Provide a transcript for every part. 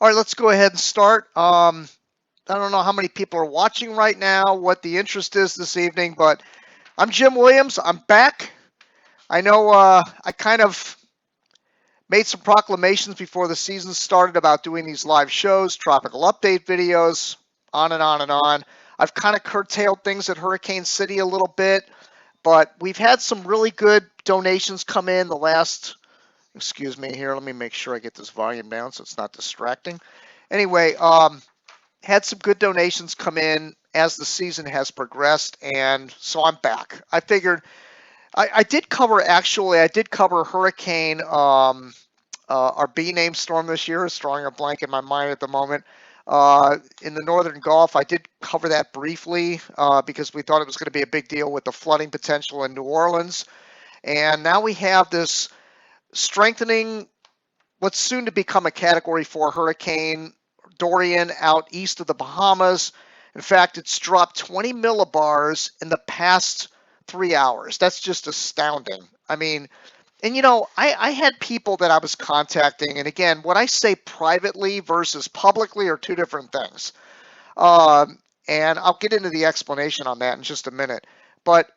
All right, let's go ahead and start. I don't know how many people are watching right now, what the interest is this evening, but I'm Jim Williams. I'm back. I know I kind of made some proclamations before the season started about doing these live shows, tropical update videos, on and on and on. I've kind of curtailed things at Hurricane City a little bit, but we've had some really good donations come in the last, excuse me here, let me make sure I get this volume down so it's not distracting. Anyway, had some good donations come in as the season has progressed, and so I'm back. I figured I did cover actually. I did cover Hurricane, our B name storm this year. Is drawing a blank in my mind at the moment. In the Northern Gulf, I did cover that briefly because we thought it was going to be a big deal with the flooding potential in New Orleans, and now we have this strengthening what's soon to become a Category 4 hurricane, Dorian, out east of the Bahamas. In fact, it's dropped 20 millibars in the past 3 hours. That's just astounding. I mean, and I had people that I was contacting, and again, what I say privately versus publicly are two different things. And I'll get into the explanation on that in just a minute. But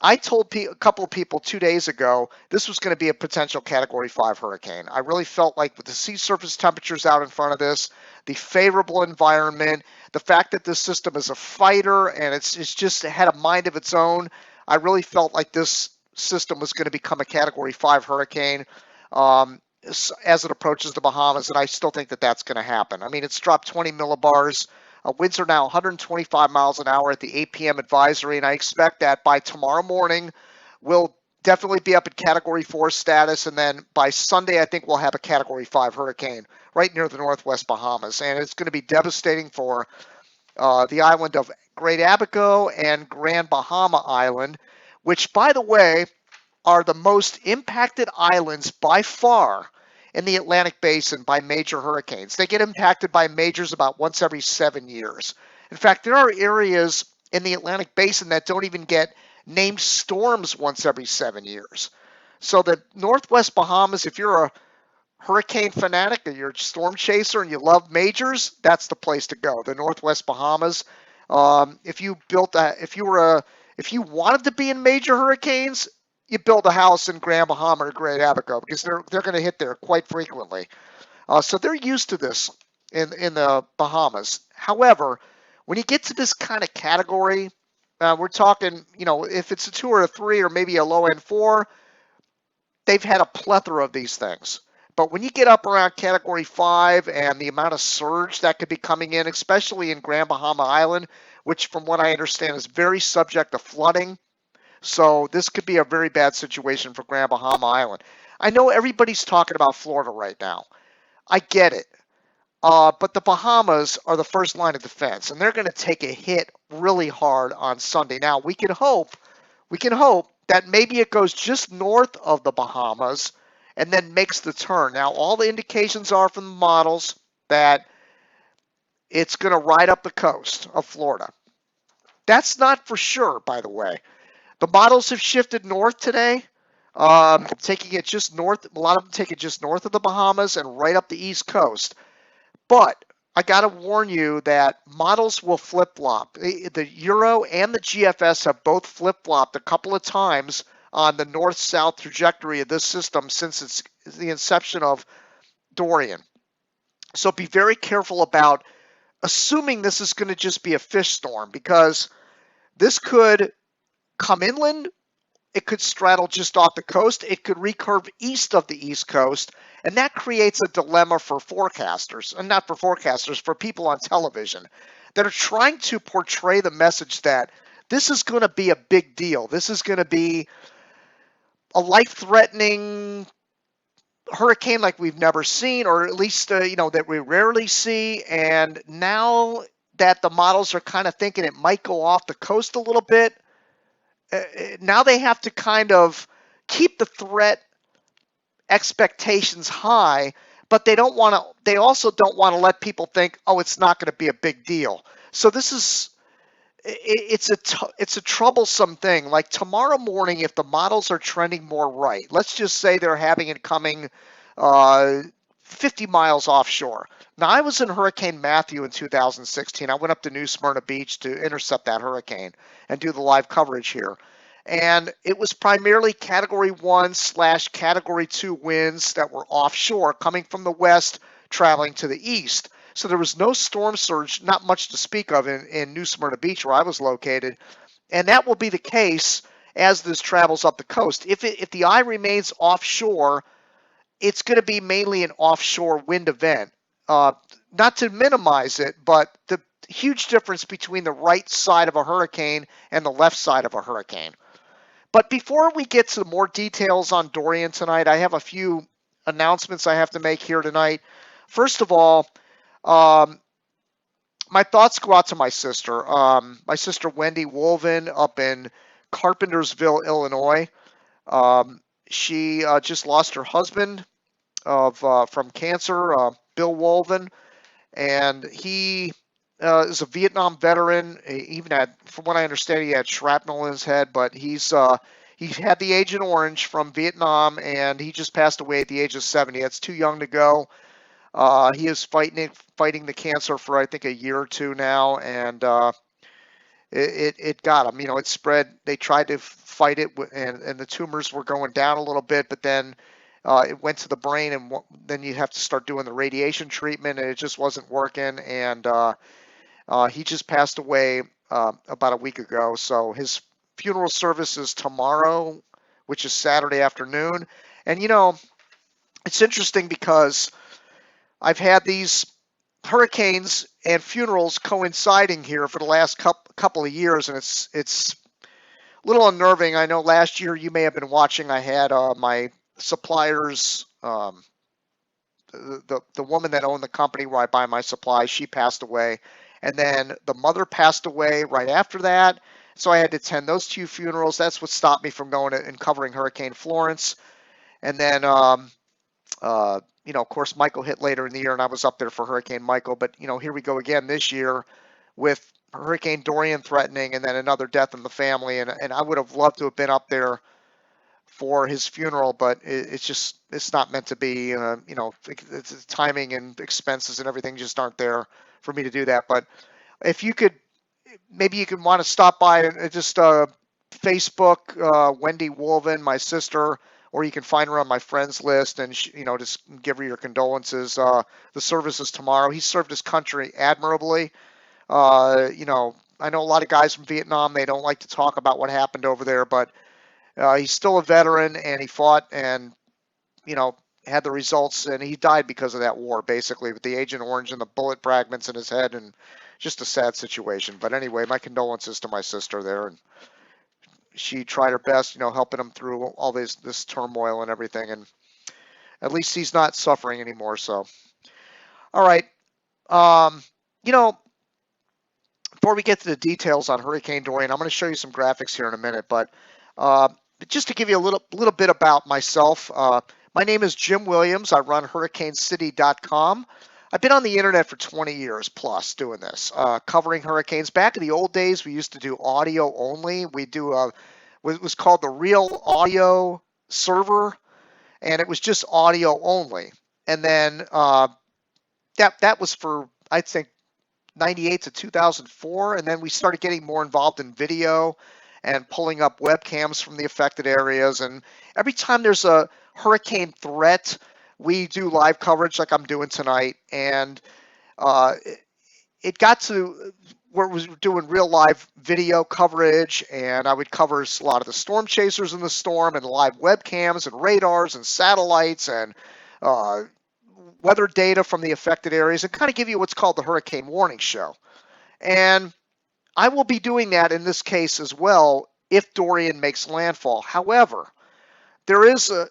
I told a couple of people 2 days ago this was going to be a potential Category 5 hurricane. I really felt like with the sea surface temperatures out in front of this, the favorable environment, the fact that this system is a fighter and it's just had a mind of its own, I really felt like this system was going to become a Category 5 hurricane as it approaches the Bahamas, and I still think that that's going to happen. I mean, it's dropped 20 millibars. Winds are now 125 miles an hour at the 8 p.m. advisory, and I expect that by tomorrow morning we'll definitely be up at Category 4 status, and then by Sunday I think we'll have a Category 5 hurricane right near the northwest Bahamas, and it's going to be devastating for the island of Great Abaco and Grand Bahama Island, which, by the way, are the most impacted islands by far in the Atlantic Basin by major hurricanes. They get impacted by majors about once every 7 years. In fact, there are areas in the Atlantic Basin that don't even get named storms once every 7 years. So the Northwest Bahamas, if you're a hurricane fanatic or you're a storm chaser and you love majors, that's the place to go. The Northwest Bahamas. If you wanted to be in major hurricanes, you build a house in Grand Bahama or Great Abaco because they're going to hit there quite frequently. So they're used to this in the Bahamas. However, when you get to this kind of category, we're talking, if it's a 2 or a 3 or maybe a low end 4, they've had a plethora of these things. But when you get up around Category 5 and the amount of surge that could be coming in, especially in Grand Bahama Island, which from what I understand is very subject to flooding, so this could be a very bad situation for Grand Bahama Island. I know everybody's talking about Florida right now. I get it. But the Bahamas are the first line of defense, and they're going to take a hit really hard on Sunday. Now, we can hope that maybe it goes just north of the Bahamas and then makes the turn. Now, all the indications are from the models that it's going to ride up the coast of Florida. That's not for sure, by the way. The models have shifted north today, taking it just north. A lot of them take it just north of the Bahamas and right up the east coast. But I got to warn you that models will flip-flop. The Euro and the GFS have both flip-flopped a couple of times on the north-south trajectory of this system since it's the inception of Dorian. So be very careful about assuming this is going to just be a fish storm, because this could come inland, it could straddle just off the coast, it could recurve east of the east coast, and that creates a dilemma for forecasters, and not for forecasters, for people on television that are trying to portray the message that this is going to be a big deal. This is going to be a life-threatening hurricane like we've never seen, or at least that we rarely see. And now that the models are kind of thinking it might go off the coast a little bit, now they have to kind of keep the threat expectations high, but they also don't want to let people think, oh, it's not going to be a big deal. So it's a troublesome thing. Like tomorrow morning, if the models are trending more right, let's just say they're having it coming 50 miles offshore. Now, I was in Hurricane Matthew in 2016. I went up to New Smyrna Beach to intercept that hurricane and do the live coverage here. And it was primarily Category 1 / Category 2 winds that were offshore coming from the west, traveling to the east. So there was no storm surge, not much to speak of in New Smyrna Beach where I was located. And that will be the case as this travels up the coast. If the eye remains offshore, it's going to be mainly an offshore wind event. Not to minimize it, but the huge difference between the right side of a hurricane and the left side of a hurricane. But before we get to more details on Dorian tonight, I have a few announcements I have to make here tonight. First of all, my thoughts go out to my sister. My sister Wendy Wolven up in Carpentersville, Illinois. She just lost her husband from cancer, Bill Wolven, and he is a Vietnam veteran. He even had, from what I understand, he had shrapnel in his head, but he had the Agent Orange from Vietnam, and he just passed away at the age of 70. That's too young to go. He is fighting the cancer for I think a year or two now, and it got him. It spread. They tried to fight it, and the tumors were going down a little bit, but then it went to the brain, and then you have to start doing the radiation treatment, and it just wasn't working. And he just passed away about a week ago. So his funeral service is tomorrow, which is Saturday afternoon. And it's interesting because I've had these hurricanes and funerals coinciding here for the last couple of years, and it's a little unnerving. I know last year you may have been watching. I had my suppliers, the woman that owned the company where I buy my supplies, she passed away, and then the mother passed away right after that. So I had to attend those two funerals. That's what stopped me from going and covering Hurricane Florence. And then of course, Michael hit later in the year, and I was up there for Hurricane Michael. But, here we go again this year with Hurricane Dorian threatening and then another death in the family. And I would have loved to have been up there for his funeral, but it's not meant to be. It's timing and expenses and everything just aren't there for me to do that. But if you could, maybe you could want to stop by and just Facebook Wendy Wolven, my sister, or you can find her on my friends list and just give her your condolences. The service is tomorrow. He served his country admirably. I know a lot of guys from Vietnam, they don't like to talk about what happened over there, but he's still a veteran, and he fought and had the results, and he died because of that war, basically, with the Agent Orange and the bullet fragments in his head, and just a sad situation. But anyway, my condolences to my sister there, and she tried her best, helping him through all this turmoil and everything, and at least he's not suffering anymore. So, all right, before we get to the details on Hurricane Dorian, I'm going to show you some graphics here in a minute, but just to give you a little bit about myself, my name is Jim Williams. I run HurricaneCity.com. I've been on the internet for 20 years plus doing this, covering hurricanes. Back in the old days, we used to do audio only. We do what was called the Real Audio Server, and it was just audio only. And then that was for, I think, 98 to 2004, and then we started getting more involved in video and pulling up webcams from the affected areas. And every time there's a hurricane threat, we do live coverage like I'm doing tonight. And it got to where we were doing real live video coverage, and I would cover a lot of the storm chasers in the storm and live webcams and radars and satellites and weather data from the affected areas, and kind of give you what's called the Hurricane Warning Show. And I will be doing that in this case as well if Dorian makes landfall. However, there is a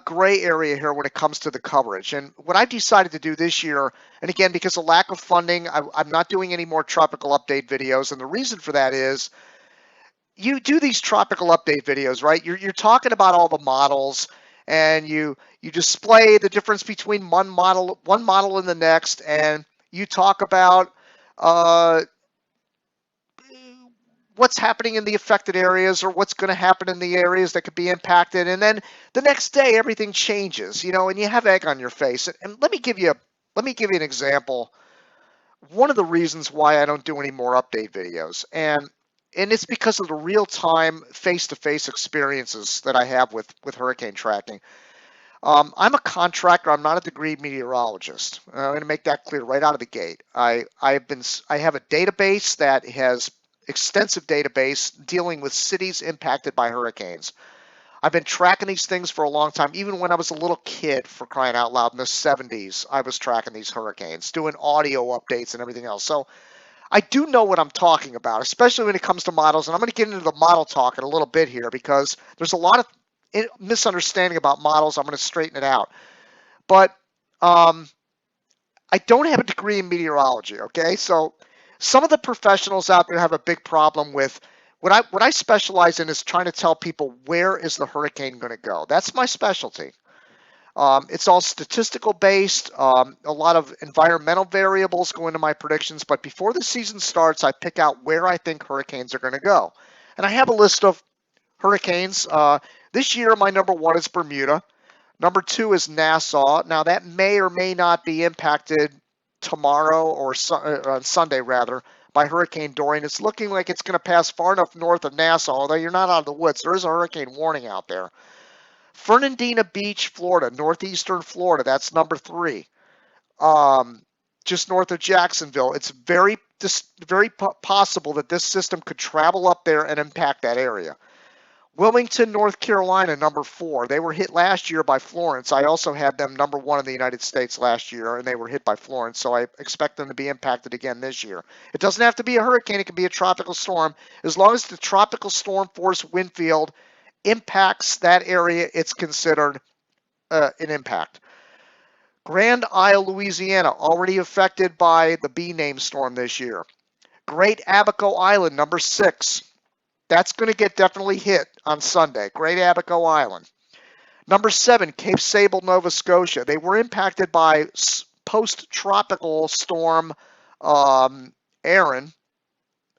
gray area here when it comes to the coverage. And what I've decided to do this year, and again, because of lack of funding, I'm not doing any more tropical update videos. And the reason for that is you do these tropical update videos, right? You're talking about all the models, and you display the difference between one model and the next, and you talk about what's happening in the affected areas or what's going to happen in the areas that could be impacted. And then the next day, everything changes, and you have egg on your face. And let me give you an example. One of the reasons why I don't do any more update videos, and it's because of the real-time face-to-face experiences that I have with hurricane tracking. I'm a contractor. I'm not a degree meteorologist. I'm going to make that clear right out of the gate. I have a database that has extensive database dealing with cities impacted by hurricanes. I've been tracking these things for a long time. Even when I was a little kid, for crying out loud, in the 70s, I was tracking these hurricanes, doing audio updates and everything else. So I do know what I'm talking about, especially when it comes to models. And I'm going to get into the model talk in a little bit here because there's a lot of misunderstanding about models. I'm going to straighten it out. But um, I don't have a degree in meteorology, okay? So some of the professionals out there have a big problem with what I specialize in is trying to tell people where is the hurricane going to go. That's my specialty. It's all statistical based. A lot of environmental variables go into my predictions. But before the season starts, I pick out where I think hurricanes are going to go. And I have a list of hurricanes. This year, my number one is Bermuda. Number two is Nassau. Now, that may or may not be impacted tomorrow or on Sunday, rather, by Hurricane Dorian. It's looking like it's going to pass far enough north of Nassau, although you're not out of the woods. There is a hurricane warning out there. Fernandina Beach, Florida, northeastern Florida. That's number three, just north of Jacksonville. It's very possible that this system could travel up there and impact that area. Wilmington, North Carolina, number four. They were hit last year by Florence. I also had them number one in the United States last year, and they were hit by Florence, so I expect them to be impacted again this year. It doesn't have to be a hurricane. It can be a tropical storm. As long as the tropical storm force wind field impacts that area, it's considered an impact. Grand Isle, Louisiana, already affected by the B name storm this year. Great Abaco Island, number six. That's going to get definitely hit on Sunday. Great Abaco Island. Number seven, Cape Sable, Nova Scotia. They were impacted by post-tropical storm Aaron.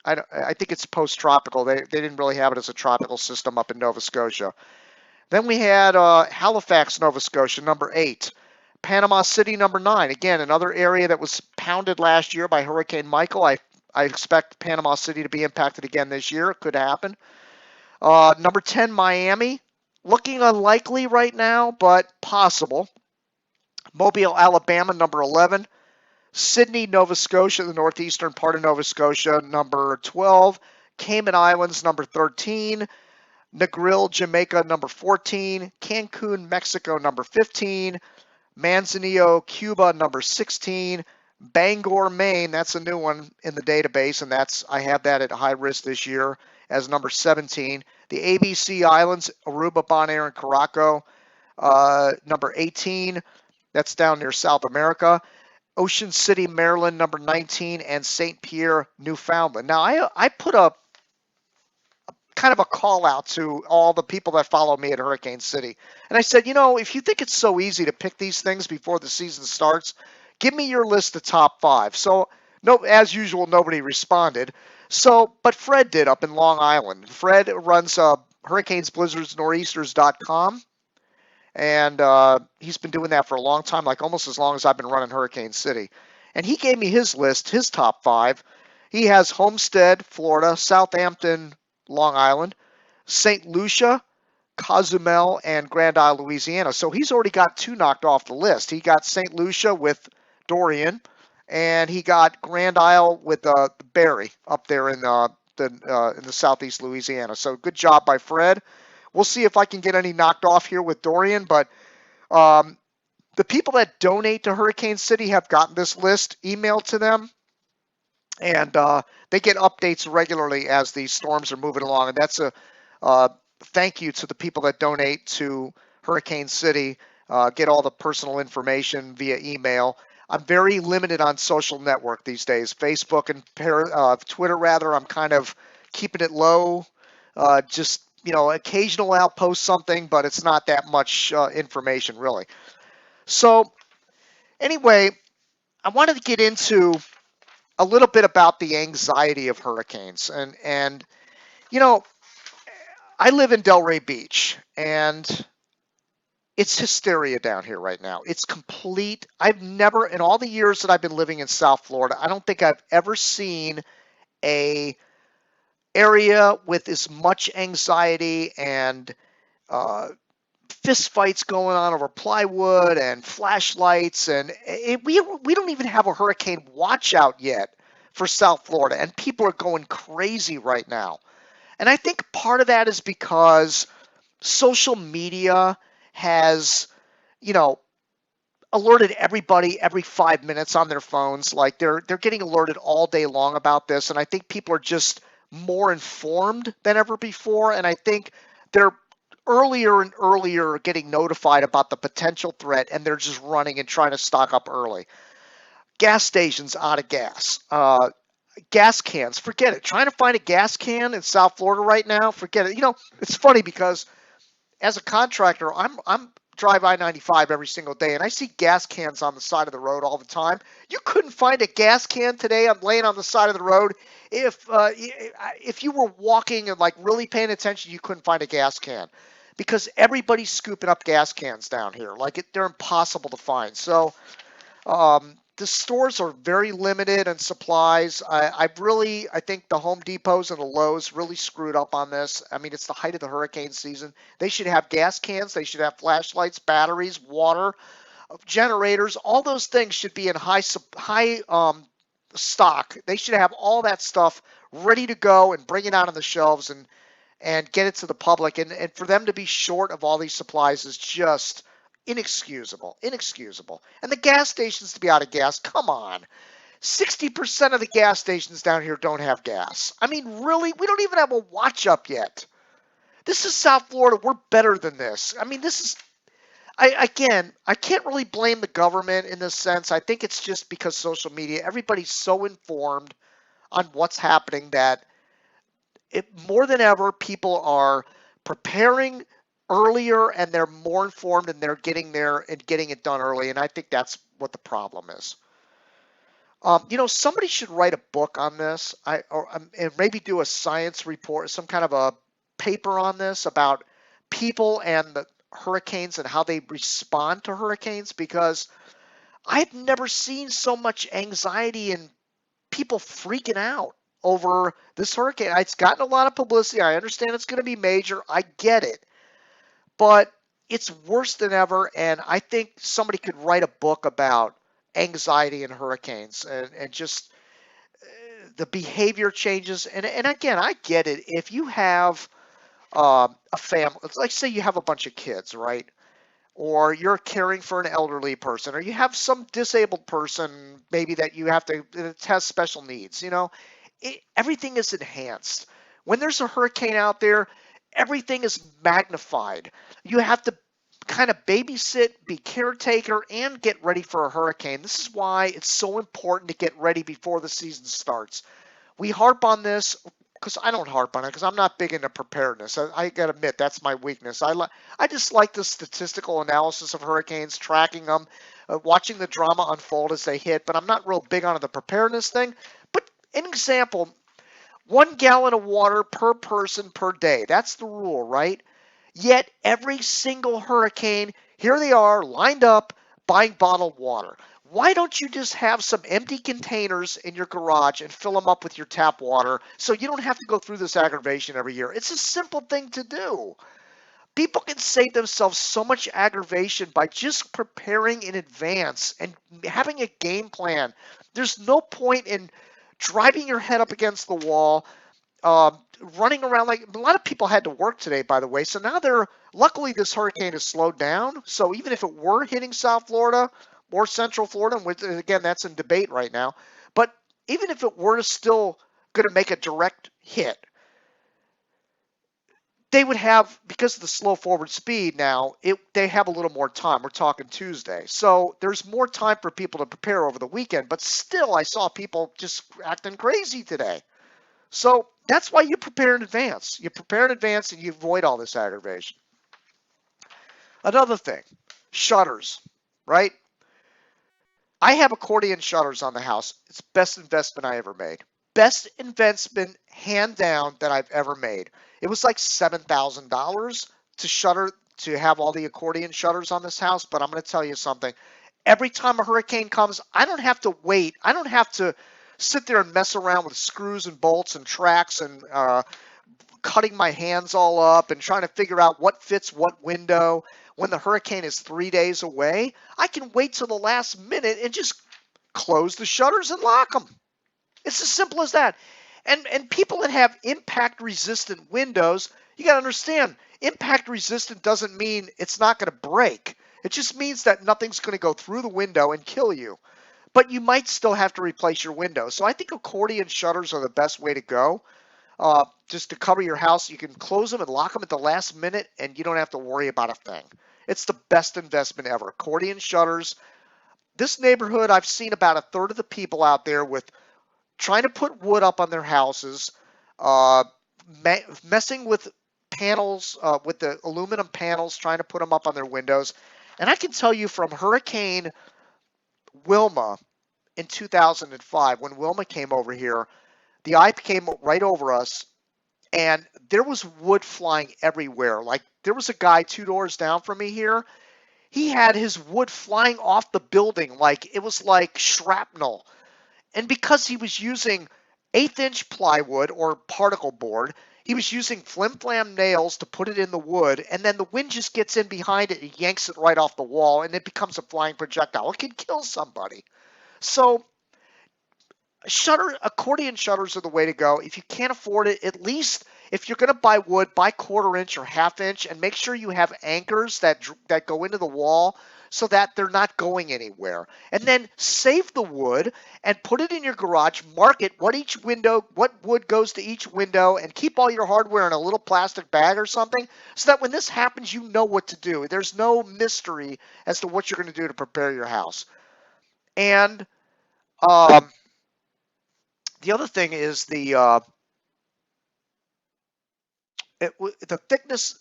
I think it's post-tropical. They didn't really have it as a tropical system up in Nova Scotia. Then we had Halifax, Nova Scotia, number eight. Panama City, number nine. Again, another area that was pounded last year by Hurricane Michael. I expect Panama City to be impacted again this year. It could happen. Number 10, Miami. Looking unlikely right now, but possible. Mobile, Alabama, number 11. Sydney, Nova Scotia, the northeastern part of Nova Scotia, number 12. Cayman Islands, number 13. Negril, Jamaica, number 14. Cancun, Mexico, number 15. Manzanillo, Cuba, number 16. Bangor, Maine, that's a new one in the database, and I have that at high risk this year as number 17. The ABC Islands, Aruba, Bonaire, and Curaçao, number 18. That's down near South America. Ocean City, Maryland, number 19, and St. Pierre, Newfoundland. Now, I put a kind of a call out to all the people that follow me at Hurricane City. And I said, if you think it's so easy to pick these things before the season starts, give me your list of top five. So, no, as usual, nobody responded. But Fred did up in Long Island. Fred runs hurricanesblizzardsnor'easters.com. And he's been doing that for a long time, like almost as long as I've been running Hurricane City. And he gave me his list, his top five. He has Homestead, Florida, Southampton, Long Island, St. Lucia, Cozumel, and Grand Isle, Louisiana. So he's already got two knocked off the list. He got St. Lucia with Dorian, and he got Grand Isle with Barry up there in the southeast Louisiana. So good job by Fred. We'll see if I can get any knocked off here with Dorian, but the people that donate to Hurricane City have gotten this list emailed to them, and they get updates regularly as these storms are moving along. And that's a thank you to the people that donate to Hurricane City, get all the personal information via email. I'm very limited on social network these days, Facebook and Twitter rather. I'm kind of keeping it low, just occasional I'll post something, but it's not that much information really. So anyway, I wanted to get into a little bit about the anxiety of hurricanes, and You know, I live in Delray Beach, and it's hysteria down here right now. It's complete. I've never, in all the years that I've been living in South Florida, I don't think I've ever seen a area with as much anxiety and uh, fist fights going on over plywood and flashlights, and we don't even have a hurricane watch out yet for South Florida, and people are going crazy right now. And I think part of that is because social media has, you know, alerted everybody every 5 minutes on their phones. Like they're getting alerted all day long about this, and I think people are just more informed than ever before. And I think they're earlier and earlier getting notified about the potential threat, and they're just running and trying to stock up early. Gas stations out of gas. Gas cans, forget it. Trying to find a gas can in South Florida right now, forget it. You know, it's funny because as a contractor, I'm drive I-95 every single day, and I see gas cans on the side of the road all the time. You couldn't find a gas can today. I'm laying on the side of the road. If you were walking and like really paying attention, you couldn't find a gas can because everybody's scooping up gas cans down here. They're impossible to find. So the stores are very limited in supplies. I think the Home Depots and the Lowe's really screwed up on this. I mean, it's the height of the hurricane season. They should have gas cans. They should have flashlights, batteries, water, generators. All those things should be in high stock. They should have all that stuff ready to go and bring it out on the shelves and get it to the public. And for them to be short of all these supplies is just inexcusable. Inexcusable. And the gas stations to be out of gas. Come on. 60% of the gas stations down here don't have gas. I mean, really? We don't even have a watch up yet. This is South Florida. We're better than this. I mean, this is. I can't really blame the government in this sense. I think it's just because social media, everybody's so informed on what's happening that more than ever, people are preparing earlier and they're more informed and they're getting there and getting it done early. And I think that's what the problem is. Somebody should write a book on this, and maybe do a science report, some kind of a paper on this about people and the hurricanes and how they respond to hurricanes, because I've never seen so much anxiety and people freaking out over this hurricane. It's gotten a lot of publicity. I understand it's going to be major. I get it. But it's worse than ever. And I think somebody could write a book about anxiety and hurricanes and just the behavior changes. And again, I get it. If you have a family, like say you have a bunch of kids, right? Or you're caring for an elderly person, or you have some disabled person maybe that you have to that has special needs. Everything is enhanced. When there's a hurricane out there, everything is magnified. You have to kind of babysit, be caretaker, and get ready for a hurricane. This is why it's so important to get ready before the season starts. We harp on this because I don't harp on it because I'm not big into preparedness. I got to admit that's my weakness. I just like the statistical analysis of hurricanes, tracking them, watching the drama unfold as they hit. But I'm not real big on the preparedness thing. But an example: 1 gallon of water per person per day. That's the rule, right? Yet every single hurricane, here they are lined up buying bottled water. Why don't you just have some empty containers in your garage and fill them up with your tap water so you don't have to go through this aggravation every year? It's a simple thing to do. People can save themselves so much aggravation by just preparing in advance and having a game plan. There's no point in driving your head up against the wall, running around. Like a lot of people had to work today, by the way. So now luckily this hurricane has slowed down. So even if it were hitting South Florida or Central Florida, and again, that's in debate right now, but even if it were still going to make a direct hit, they would have, because of the slow forward speed now, they have a little more time. We're talking Tuesday. So there's more time for people to prepare over the weekend. But still, I saw people just acting crazy today. So that's why you prepare in advance. You prepare in advance and you avoid all this aggravation. Another thing, shutters, right? I have accordion shutters on the house. It's the best investment I ever made. best investment, hand down, that I've ever made. It was like $7,000 to have all the accordion shutters on this house, but I'm going to tell you something. Every time a hurricane comes, I don't have to wait. I don't have to sit there and mess around with screws and bolts and tracks and cutting my hands all up and trying to figure out what fits what window. When the hurricane is 3 days away, I can wait till the last minute and just close the shutters and lock them. It's as simple as that. And people that have impact resistant windows, you got to understand, impact resistant doesn't mean it's not going to break. It just means that nothing's going to go through the window and kill you. But you might still have to replace your window. So I think accordion shutters are the best way to go. Just to cover your house, you can close them and lock them at the last minute, and you don't have to worry about a thing. It's the best investment ever. Accordion shutters. This neighborhood, I've seen about a third of the people out there with trying to put wood up on their houses, uh, messing with panels, with the aluminum panels, trying to put them up on their windows. And I can tell you from Hurricane Wilma in 2005, when Wilma came over here, the eye came right over us, and there was wood flying everywhere. Like, there was a guy 2 doors down from me here. He had his wood flying off the building like it was like shrapnel. And because he was using 1/8 inch plywood or particle board, he was using flim flam nails to put it in the wood, and then the wind just gets in behind it and yanks it right off the wall, and it becomes a flying projectile. It can kill somebody. So accordion shutters are the way to go. If you can't afford it, at least if you're going to buy wood, buy 1/4 inch or 1/2 inch, and make sure you have anchors that go into the wall so that they're not going anywhere. And then save the wood and put it in your garage. Mark it what wood goes to each window, and keep all your hardware in a little plastic bag or something, so that when this happens, you know what to do. There's no mystery as to what you're going to do to prepare your house. And um, the other thing is the thickness.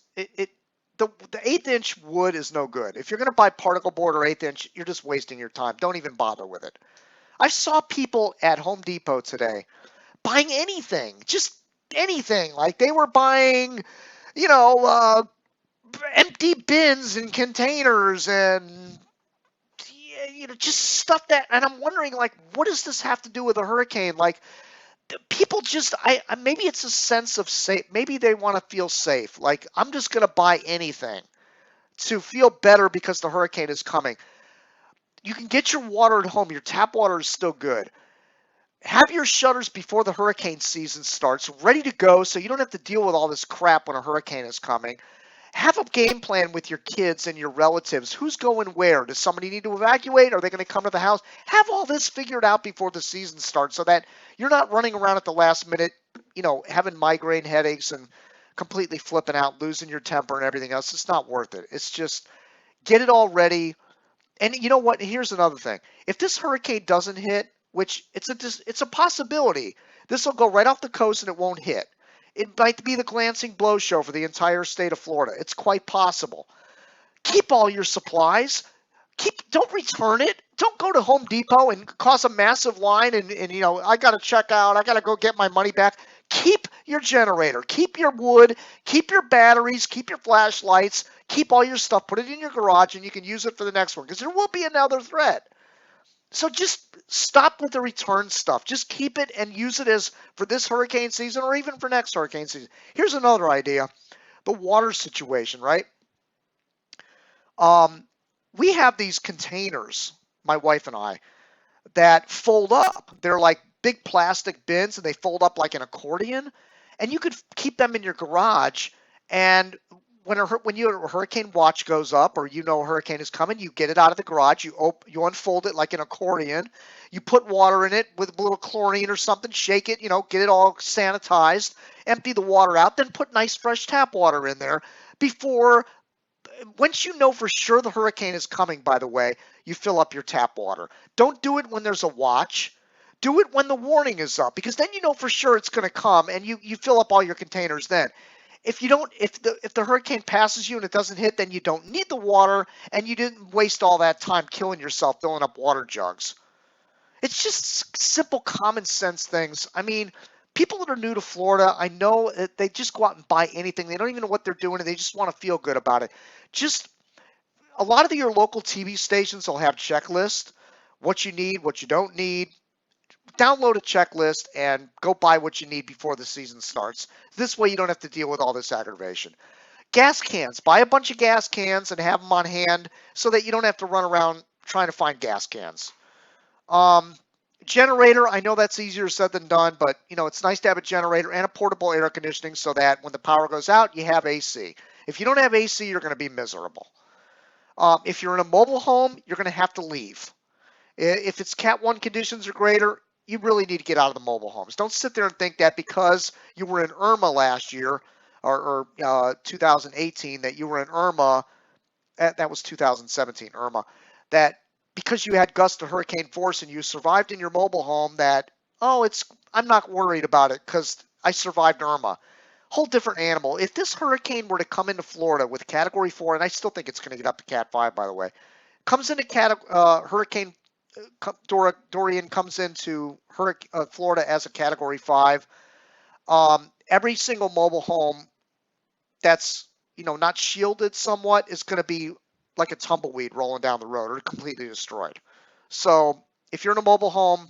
The 1/8 inch wood is no good. If you're going to buy particle board or 1/8 inch, you're just wasting your time. Don't even bother with it. I saw people at Home Depot today buying anything, just anything. Like they were buying, you know, empty bins and containers and just stuff that. And I'm wondering, like, what does this have to do with a hurricane? Like, people just, maybe it's a sense of safe. Maybe they want to feel safe. Like, I'm just going to buy anything to feel better because the hurricane is coming. You can get your water at home. Your tap water is still good. Have your shutters before the hurricane season starts ready to go, so you don't have to deal with all this crap when a hurricane is coming. Have a game plan with your kids and your relatives. Who's going where? Does somebody need to evacuate? Are they going to come to the house? Have all this figured out before the season starts so that you're not running around at the last minute, having migraine headaches and completely flipping out, losing your temper and everything else. It's not worth it. It's just get it all ready. And you know what? Here's another thing. If this hurricane doesn't hit, which it's a possibility, this will go right off the coast and it won't hit. It might be the glancing blow show for the entire state of Florida. It's quite possible. Keep all your supplies. Don't return it. Don't go to Home Depot and cause a massive line and I got to check out. I got to go get my money back. Keep your generator. Keep your wood. Keep your batteries. Keep your flashlights. Keep all your stuff. Put it in your garage and you can use it for the next one because there will be another threat. So just stop with the return stuff. Just keep it and use it as for this hurricane season or even for next hurricane season. Here's another idea. The water situation, right? We have these containers, my wife and I, that fold up. They're like big plastic bins and they fold up like an accordion. And you could keep them in your garage, and when your hurricane watch goes up or a hurricane is coming, you get it out of the garage, you unfold it like an accordion, you put water in it with a little chlorine or something, shake it, get it all sanitized, empty the water out, then put nice fresh tap water in there once you know for sure the hurricane is coming, by the way, you fill up your tap water. Don't do it when there's a watch. Do it when the warning is up, because then you know for sure it's going to come and you fill up all your containers then. If the hurricane passes you and it doesn't hit, then you don't need the water and you didn't waste all that time killing yourself filling up water jugs. It's just simple common sense things. I mean, people that are new to Florida, I know that they just go out and buy anything. They don't even know what they're doing, and they just want to feel good about it. Just a lot of your local TV stations will have checklists, what you need, what you don't need. Download a checklist and go buy what you need before the season starts. This way you don't have to deal with all this aggravation. Gas cans. Buy a bunch of gas cans and have them on hand so that you don't have to run around trying to find gas cans. Um, Generator, I know that's easier said than done, but it's nice to have a generator and a portable air conditioning so that when the power goes out, you have AC. If you don't have AC, you're going to be miserable. If you're in a mobile home, you're going to have to leave. If it's Cat 1 conditions or greater, you really need to get out of the mobile homes. Don't sit there and think that because you were in Irma last year or 2018 that you were in Irma, that was 2017 Irma, that because you had gusts of hurricane force and you survived in your mobile home that, I'm not worried about it because I survived Irma. Whole different animal. If this hurricane were to come into Florida with Category 4, and I still think it's going to get up to Cat 5, by the way, comes into Hurricane Dorian comes into Florida as a Category 5. Every single mobile home that's not shielded somewhat is going to be like a tumbleweed rolling down the road or completely destroyed. So if you're in a mobile home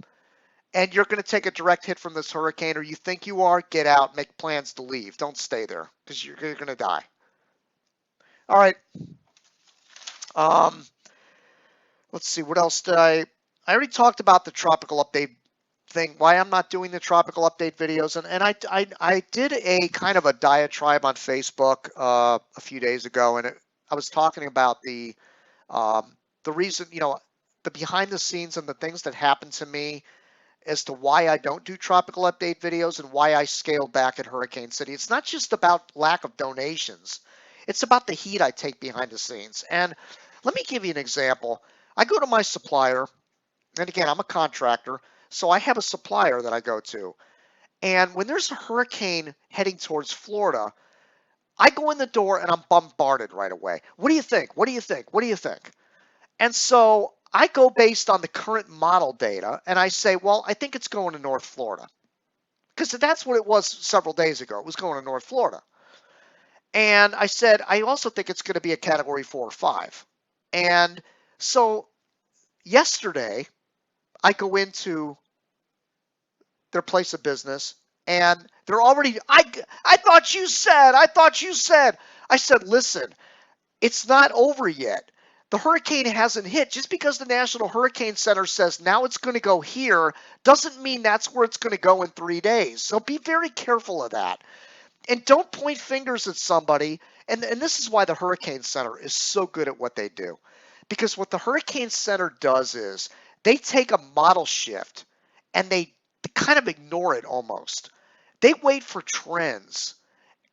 and you're going to take a direct hit from this hurricane or you think you are, get out, make plans to leave. Don't stay there because you're going to die. All right. Let's see. What else did I already talked about the tropical update thing, why I'm not doing the tropical update videos. And I did a kind of a diatribe on Facebook a few days ago, and I was talking about the reason, the behind the scenes and the things that happened to me as to why I don't do tropical update videos and why I scaled back at Hurricane City. It's not just about lack of donations. It's about the heat I take behind the scenes. And let me give you an example. I go to my supplier, and again, I'm a contractor, so I have a supplier that I go to. And when there's a hurricane heading towards Florida, I go in the door and I'm bombarded right away. What do you think? What do you think? What do you think? And so I go based on the current model data and I say, well, I think it's going to North Florida. Because that's what it was several days ago. It was going to North Florida. And I said, I also think it's going to be a Category 4 or 5. And so yesterday, I go into their place of business and they're already, I thought you said, I said, listen, it's not over yet. The hurricane hasn't hit. Just because the National Hurricane Center says now it's going to go here doesn't mean that's where it's going to go in 3 days. So be very careful of that. And don't point fingers at somebody. And this is why the Hurricane Center is so good at what they do. Because what the Hurricane Center does is they take a model shift and they kind of ignore it almost. They wait for trends.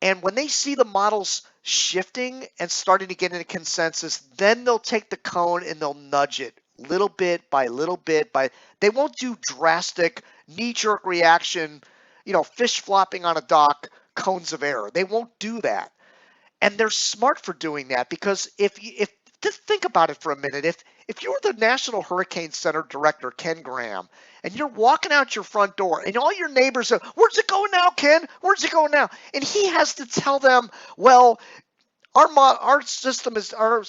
And when they see the models shifting and starting to get into consensus, then they'll take the cone and they'll nudge it little bit by little bit. They won't do drastic knee-jerk reaction, fish flopping on a dock, cones of error. They won't do that. And they're smart for doing that because if just think about it for a minute. If you're the National Hurricane Center director, Ken Graham, and you're walking out your front door and all your neighbors are, where's it going now, Ken? Where's it going now? And he has to tell them, well, our system is, our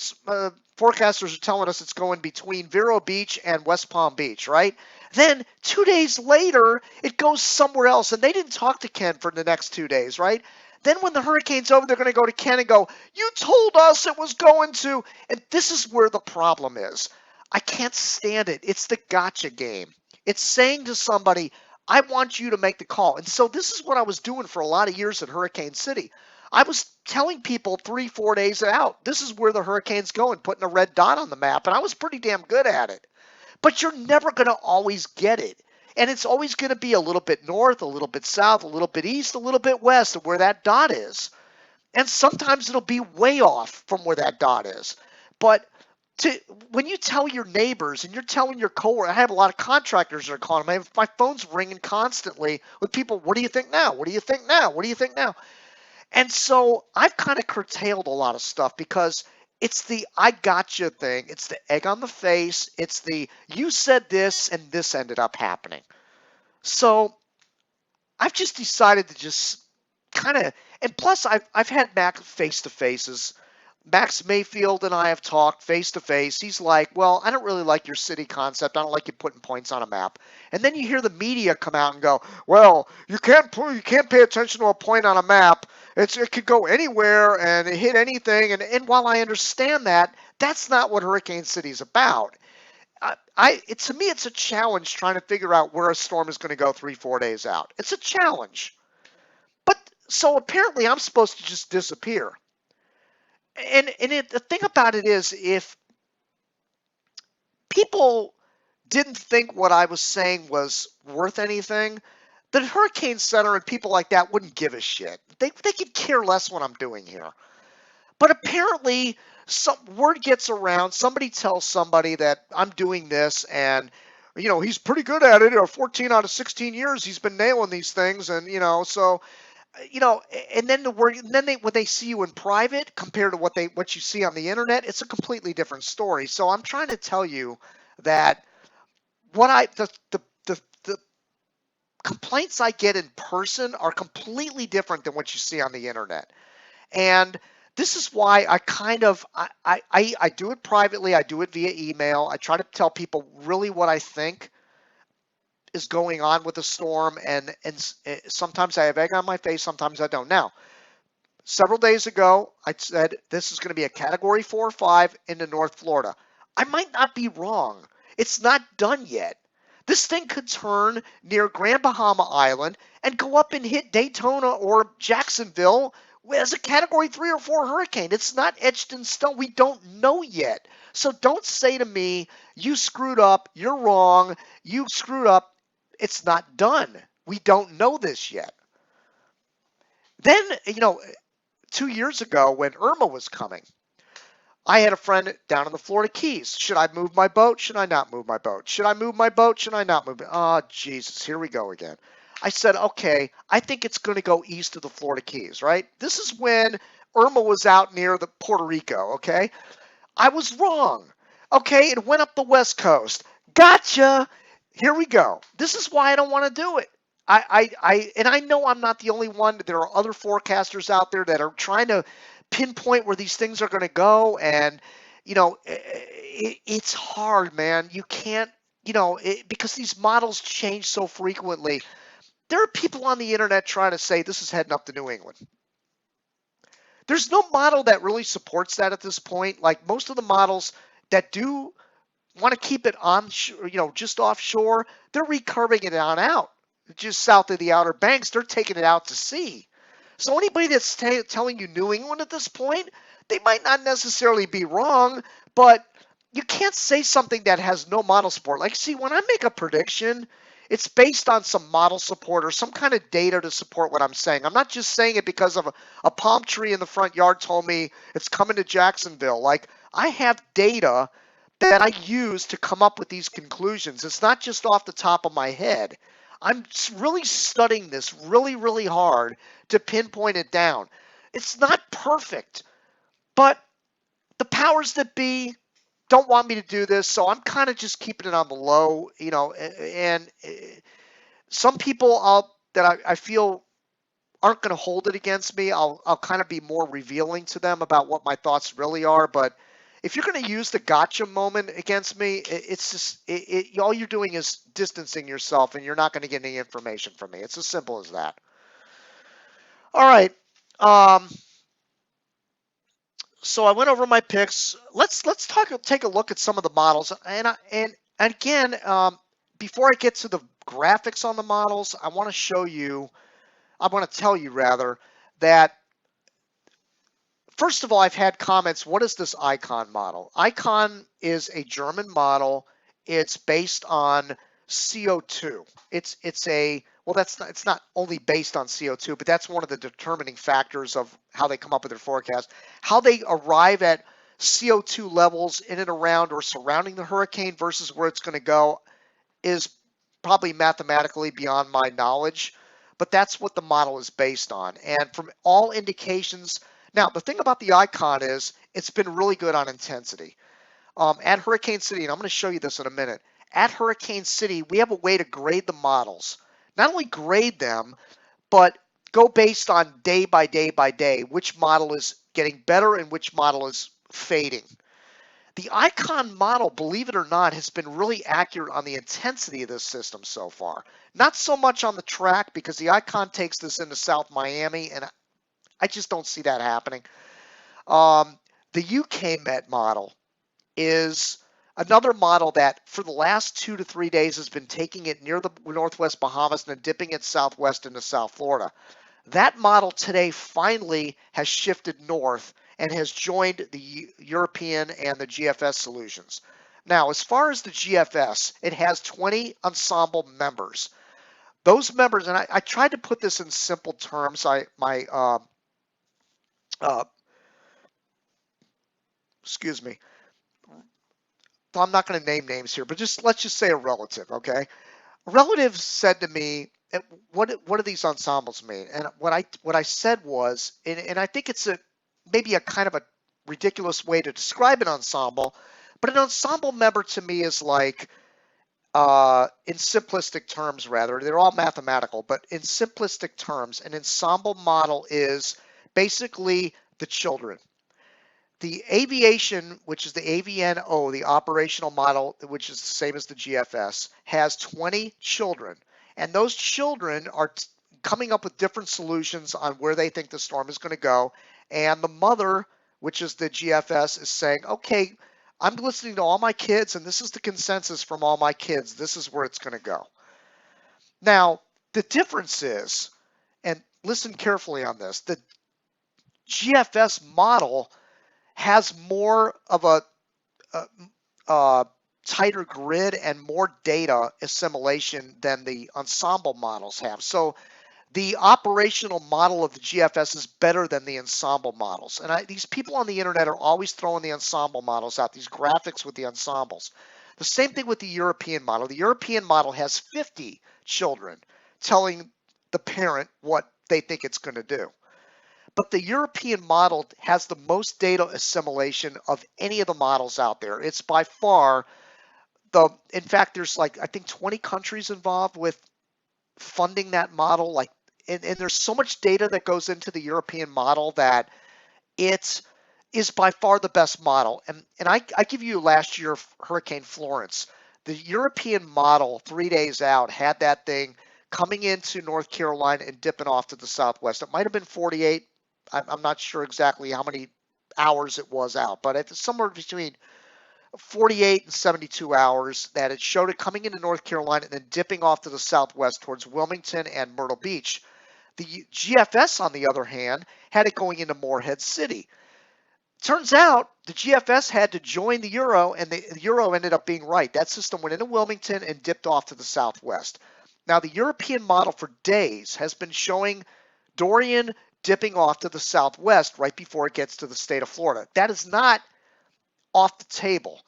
forecasters are telling us it's going between Vero Beach and West Palm Beach, right? Then 2 days later, it goes somewhere else. And they didn't talk to Ken for the next 2 days, right? Then when the hurricane's over, they're going to go to Ken and go, you told us it was going to. And this is where the problem is. I can't stand it. It's the gotcha game. It's saying to somebody, I want you to make the call. And so this is what I was doing for a lot of years at Hurricane City. I was telling people 3-4 days out, this is where the hurricane's going, putting a red dot on the map. And I was pretty damn good at it. But you're never going to always get it. And it's always going to be a little bit north, a little bit south, a little bit east, a little bit west of where that dot is. And sometimes it'll be way off from where that dot is. But when you tell your neighbors and you're telling your coworkers, I have a lot of contractors that are calling me. My phone's ringing constantly with people, what do you think now? What do you think now? What do you think now? And so I've kind of curtailed a lot of stuff because It's the I gotcha thing. It's the egg on the face. It's the you said this and this ended up happening. So I've just decided to just kind of, and plus I've had Mac face to faces. Max Mayfield and I have talked face to face. He's like, well, I don't really like your city concept. I don't like you putting points on a map. And then you hear the media come out and go, well, you can't pay attention to a point on a map. It could go anywhere and hit anything. And while I understand that, that's not what Hurricane City is about. To me, it's a challenge trying to figure out where a storm is going to go 3, 4 days out. It's a challenge. But so apparently, I'm supposed to just disappear. The thing about it is, if people didn't think what I was saying was worth anything, the Hurricane Center and people like that wouldn't give a shit. They could care less what I'm doing here. But apparently, some word gets around. Somebody tells somebody that I'm doing this, and he's pretty good at it. 14 out of 16 years, he's been nailing these things, and so and then the word, and then when they see you in private compared to what you see on the internet, it's a completely different story. So I'm trying to tell you that what I the complaints I get in person are completely different than what you see on the internet. And this is why I kind of I do it privately. I do it via email. I try to tell people really what I think is going on with the storm, and sometimes I have egg on my face, sometimes I don't. Now, several days ago, I said this is going to be a Category 4 or 5 into North Florida. I might not be wrong. It's not done yet. This thing could turn near Grand Bahama Island and go up and hit Daytona or Jacksonville as a Category 3 or 4 hurricane. It's not etched in stone. We don't know yet. So don't say to me, you screwed up, you're wrong, you screwed up. It's not done. We don't know this yet. Then, 2 years ago when Irma was coming, I had a friend down in the Florida Keys. Should I move my boat? Should I not move my boat? Should I move my boat? Should I not move it? Oh, Jesus, here we go again. I said, okay, I think it's going to go east of the Florida Keys, right? This is when Irma was out near the Puerto Rico, okay? I was wrong. Okay, it went up the West Coast. Gotcha. Here we go. This is why I don't want to do it. And I know I'm not the only one. There are other forecasters out there that are trying to pinpoint where these things are going to go, and it's hard, man. You can't, because these models change so frequently. There are people on the internet trying to say this is heading up to New England. There's no model that really supports that at this point. Like most of the models that do want to keep it on, just offshore, they're recurving it on out, just south of the Outer Banks. They're taking it out to sea. So anybody that's telling you New England at this point, they might not necessarily be wrong, but you can't say something that has no model support. Like, see, when I make a prediction, it's based on some model support or some kind of data to support what I'm saying. I'm not just saying it because of a palm tree in the front yard told me it's coming to Jacksonville. Like, I have data that I use to come up with these conclusions. It's not just off the top of my head. I'm really studying this really, really hard to pinpoint it down. It's not perfect, but the powers that be don't want me to do this, so I'm kind of just keeping it on the low, and some people that I feel aren't going to hold it against me. I'll kind of be more revealing to them about what my thoughts really are, but if you're going to use the gotcha moment against me, it's just all you're doing is distancing yourself, and you're not going to get any information from me. It's as simple as that. All right. So I went over my picks. Let's take a look at some of the models, and again, before I get to the graphics on the models, I want to tell you rather that. First of all, I've had comments, what is this Icon model? Icon is a German model. It's based on CO2. It's not only based on CO2, but that's one of the determining factors of how they come up with their forecast. How they arrive at CO2 levels in and around or surrounding the hurricane versus where it's going to go is probably mathematically beyond my knowledge, but that's what the model is based on. And from all indications, Now, the thing about the icon is it's been really good on intensity. At Hurricane City, and I'm going to show you this in a minute, at Hurricane City, we have a way to grade the models. Not only grade them, but go based on day by day by day, which model is getting better and which model is fading. The icon model, believe it or not, has been really accurate on the intensity of this system so far. Not so much on the track because the icon takes this into South Miami, and I just don't see that happening. The UK Met model is another model that for the last 2 to 3 days has been taking it near the Northwest Bahamas and then dipping it southwest into South Florida. That model today finally has shifted north and has joined the European and the GFS solutions. Now, as far as the GFS, it has 20 ensemble members. Those members, and I tried to put this in simple terms. Excuse me. I'm not going to name names here, but let's just say a relative, okay? A relative said to me, what do these ensembles mean? And what I said was, and I think it's maybe a kind of a ridiculous way to describe an ensemble, but an ensemble member to me is like, in simplistic terms rather, they're all mathematical, but in simplistic terms, an ensemble model is basically the children. The aviation, which is the AVNO, the operational model, which is the same as the GFS, has 20 children. And those children are coming up with different solutions on where they think the storm is going to go. And the mother, which is the GFS, is saying, okay, I'm listening to all my kids, and this is the consensus from all my kids. This is where it's going to go. Now, the difference is, and listen carefully on this, the GFS model has more of a tighter grid and more data assimilation than the ensemble models have. So the operational model of the GFS is better than the ensemble models. And these people on the internet are always throwing the ensemble models out, these graphics with the ensembles. The same thing with the European model. The European model has 50 children telling the parent what they think it's going to do. But the European model has the most data assimilation of any of the models out there. It's by far in fact, there's like, I think 20 countries involved with funding that model. And there's so much data that goes into the European model that it is by far the best model. And I give you last year, Hurricane Florence. The European model 3 days out had that thing coming into North Carolina and dipping off to the southwest. It might have been 48. I'm not sure exactly how many hours it was out, but it's somewhere between 48 and 72 hours that it showed it coming into North Carolina and then dipping off to the southwest towards Wilmington and Myrtle Beach. The GFS, on the other hand, had it going into Morehead City. Turns out the GFS had to join the Euro, and the Euro ended up being right. That system went into Wilmington and dipped off to the southwest. Now, the European model for days has been showing Dorian dipping off to the southwest right before it gets to the state of Florida. That is not off the table.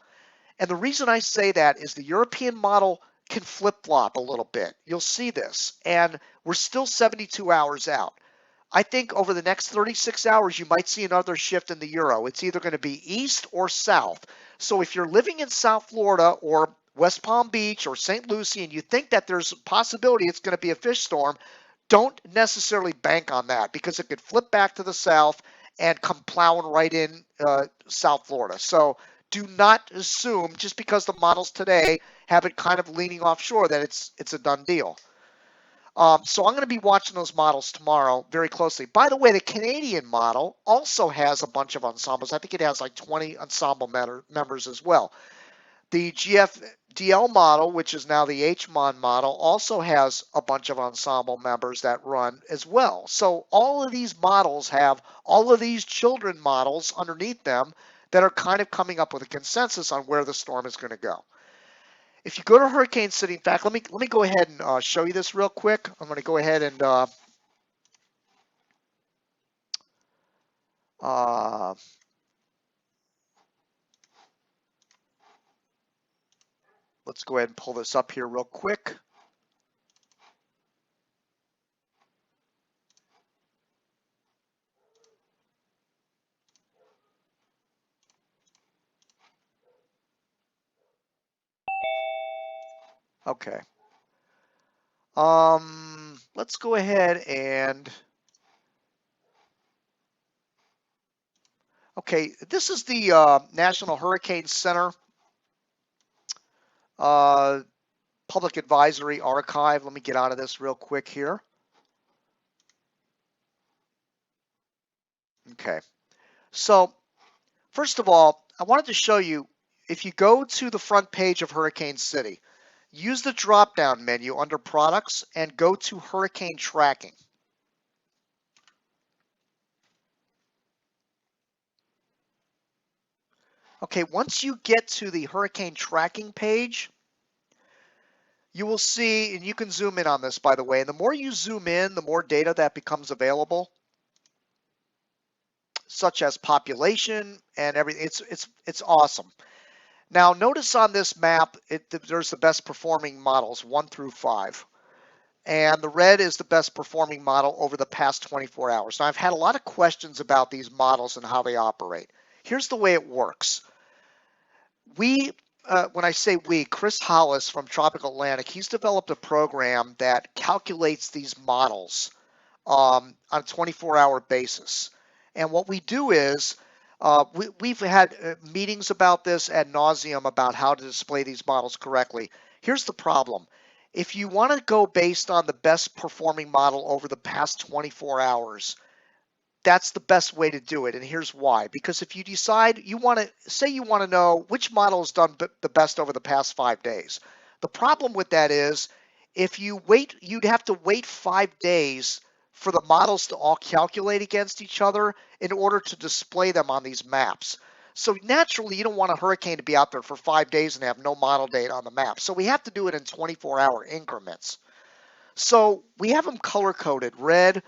And the reason I say that is the European model can flip-flop a little bit. You'll see this. And we're still 72 hours out. I think over the next 36 hours, you might see another shift in the Euro. It's either going to be east or south. So if you're living in South Florida or West Palm Beach or St. Lucie and you think that there's a possibility it's going to be a fish storm, don't necessarily bank on that because it could flip back to the south and come plowing right in South Florida. So do not assume just because the models today have it kind of leaning offshore that it's a done deal. So I'm going to be watching those models tomorrow very closely. By the way, the Canadian model also has a bunch of ensembles. I think it has like 20 ensemble members as well. The GFDL model, which is now the HMON model, also has a bunch of ensemble members that run as well. So all of these models have all of these children models underneath them that are kind of coming up with a consensus on where the storm is going to go. If you go to Hurricane City, in fact, let me go ahead and show you this real quick. I'm going to go ahead and let's go ahead and pull this up here real quick. Okay. Let's go ahead and, okay, this is the National Hurricane Center uh, Public Advisory Archive. Let me get out of this real quick here. Okay. So, first of all, I wanted to show you, if you go to the front page of Hurricane City, use the drop-down menu under Products and go to Hurricane Tracking. Okay, once you get to the Hurricane Tracking page, you will see, and you can zoom in on this, by the way, and the more you zoom in, the more data that becomes available, such as population and everything. It's awesome. Now, notice on this map, there's the best performing models, 1 through 5. And the red is the best performing model over the past 24 hours. Now, I've had a lot of questions about these models and how they operate. Here's the way it works. When I say we, Chris Hollis from Tropical Atlantic, he's developed a program that calculates these models on a 24-hour basis. And what we do is we've had meetings about this ad nauseum about how to display these models correctly. Here's the problem. If you want to go based on the best performing model over the past 24 hours, that's the best way to do it. And here's why. Because if you decide you want to, say you want to know which model has done the best over the past 5 days. The problem with that is if you wait, you'd have to wait 5 days for the models to all calculate against each other in order to display them on these maps. So naturally, you don't want a hurricane to be out there for 5 days and have no model data on the map. So we have to do it in 24-hour increments. So we have them color-coded: red,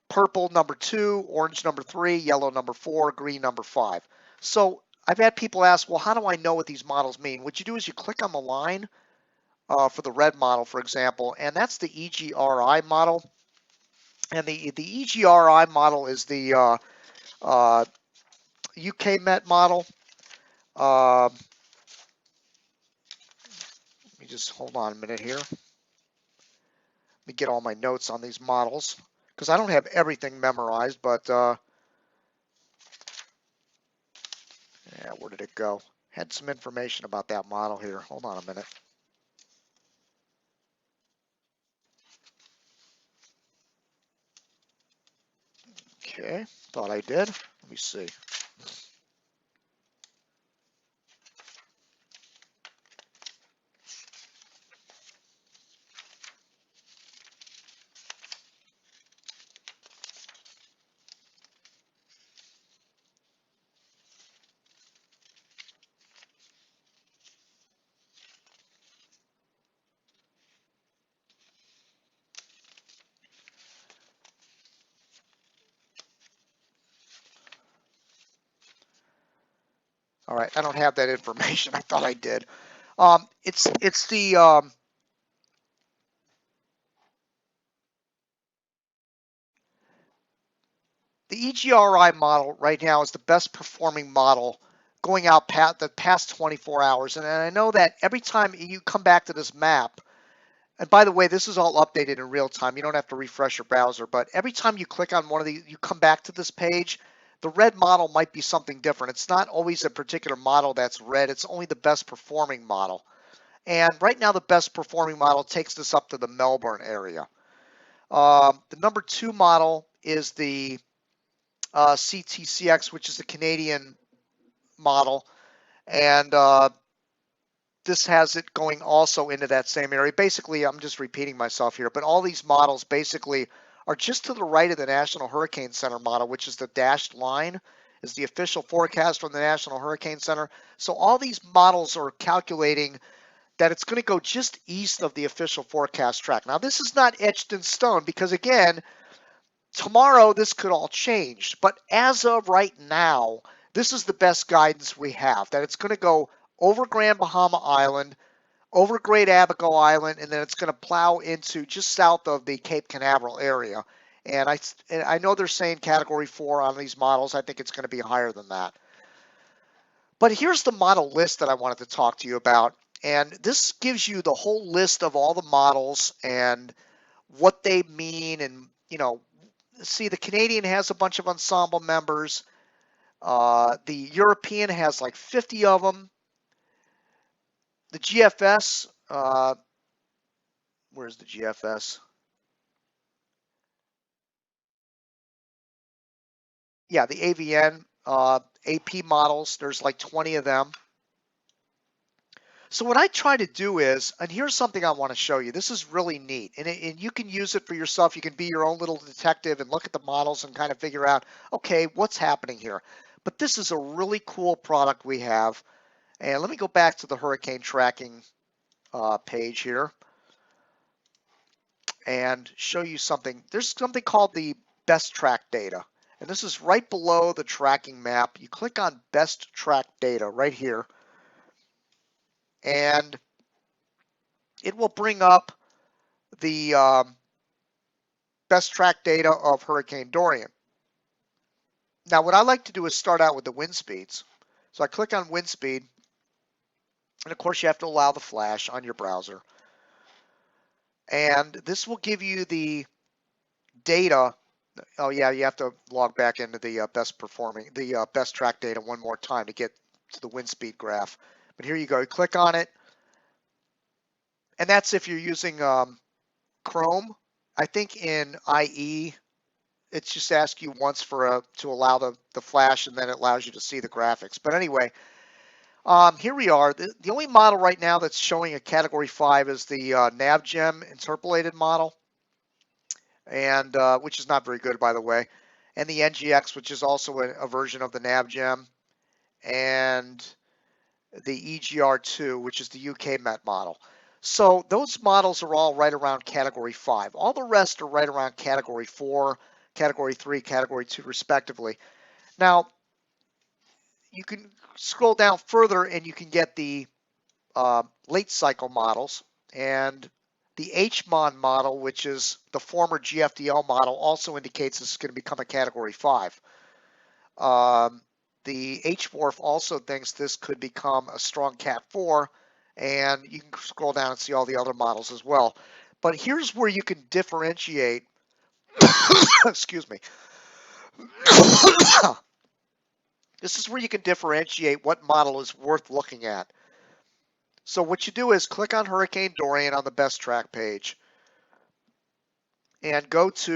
purple number 2, orange number 3, yellow number 4, green number 5. So I've had people ask, well, how do I know what these models mean? What you do is you click on the line for the red model, for example, and that's the EGRI model. And the EGRI model is the UK Met model. Let me just hold on a minute here. Let me get all my notes on these models because I don't have everything memorized, but yeah, where did it go? Had some information about that model here. Hold on a minute. Okay, thought I did. Let me see. All right, I don't have that information. I thought I did. It's the EGRI model right now is the best performing model going out the past 24 hours. And I know that every time you come back to this map, and by the way, this is all updated in real time. You don't have to refresh your browser, but every time you click on one of these, you come back to this page, the red model might be something different. It's not always a particular model that's red. It's only the best performing model. And right now, the best performing model takes this up to the Melbourne area. The number 2 model is the CTCX, which is the Canadian model. And this has it going also into that same area. Basically, I'm just repeating myself here, but all these models basically are just to the right of the National Hurricane Center model, which is the dashed line, is the official forecast from the National Hurricane Center. So all these models are calculating that it's going to go just east of the official forecast track. Now, this is not etched in stone because, again, tomorrow this could all change. But as of right now, this is the best guidance we have, that it's going to go over Grand Bahama Island, over Great Abaco Island, and then it's going to plow into just south of the Cape Canaveral area. And I know they're saying Category 4 on these models. I think it's going to be higher than that. But here's the model list that I wanted to talk to you about. And this gives you the whole list of all the models and what they mean. And, see, the Canadian has a bunch of ensemble members. The European has like 50 of them. The GFS, where's the GFS? Yeah, the AVN AP models, there's like 20 of them. So what I try to do is, and here's something I want to show you. This is really neat, and you can use it for yourself. You can be your own little detective and look at the models and kind of figure out, okay, what's happening here. But this is a really cool product we have. And let me go back to the hurricane tracking page here and show you something. There's something called the best track data. And this is right below the tracking map. You click on best track data right here, and it will bring up the best track data of Hurricane Dorian. Now, what I like to do is start out with the wind speeds. So I click on wind speed, and of course you have to allow the flash on your browser. And this will give you the data. Oh yeah, you have to log back into the best track data one more time to get to the wind speed graph. But here you go, you click on it, and that's if you're using Chrome. I think in IE, it's just asks you once to allow the flash, and then it allows you to see the graphics. But anyway, here we are. The only model right now that's showing a Category 5 is the NavGem interpolated model, and which is not very good, by the way, and the NGX, which is also a version of the NavGem, and the EGR2, which is the UK Met model. So those models are all right around Category 5. All the rest are right around Category 4, Category 3, Category 2, respectively. Now, you can scroll down further and you can get the late cycle models, and the HMON model, which is the former GFDL model, also indicates this is going to become a Category 5. The HWRF also thinks this could become a strong Cat 4, and you can scroll down and see all the other models as well. But here's where you can differentiate, excuse me. This is where you can differentiate what model is worth looking at. So what you do is click on Hurricane Dorian on the best track page and click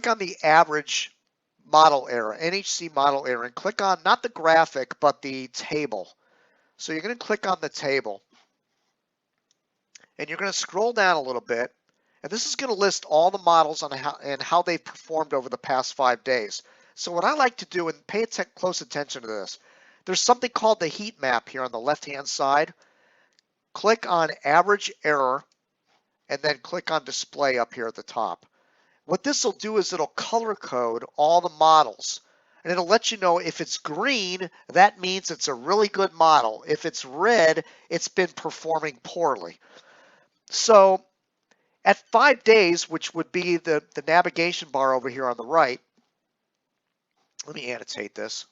on the average model error, NHC model error, and click on not the graphic but the table. So you're going to click on the table and you're going to scroll down a little bit, and this is going to list all the models and how they've performed over the past 5 days. So what I like to do, and pay close attention to this, there's something called the heat map here on the left hand side. Click on average error and then click on display up here at the top. What this will do is it'll color code all the models, and it'll let you know if it's green, that means it's a really good model. If it's red, it's been performing poorly. So at 5 days, which would be the navigation bar over here on the right, let me annotate this.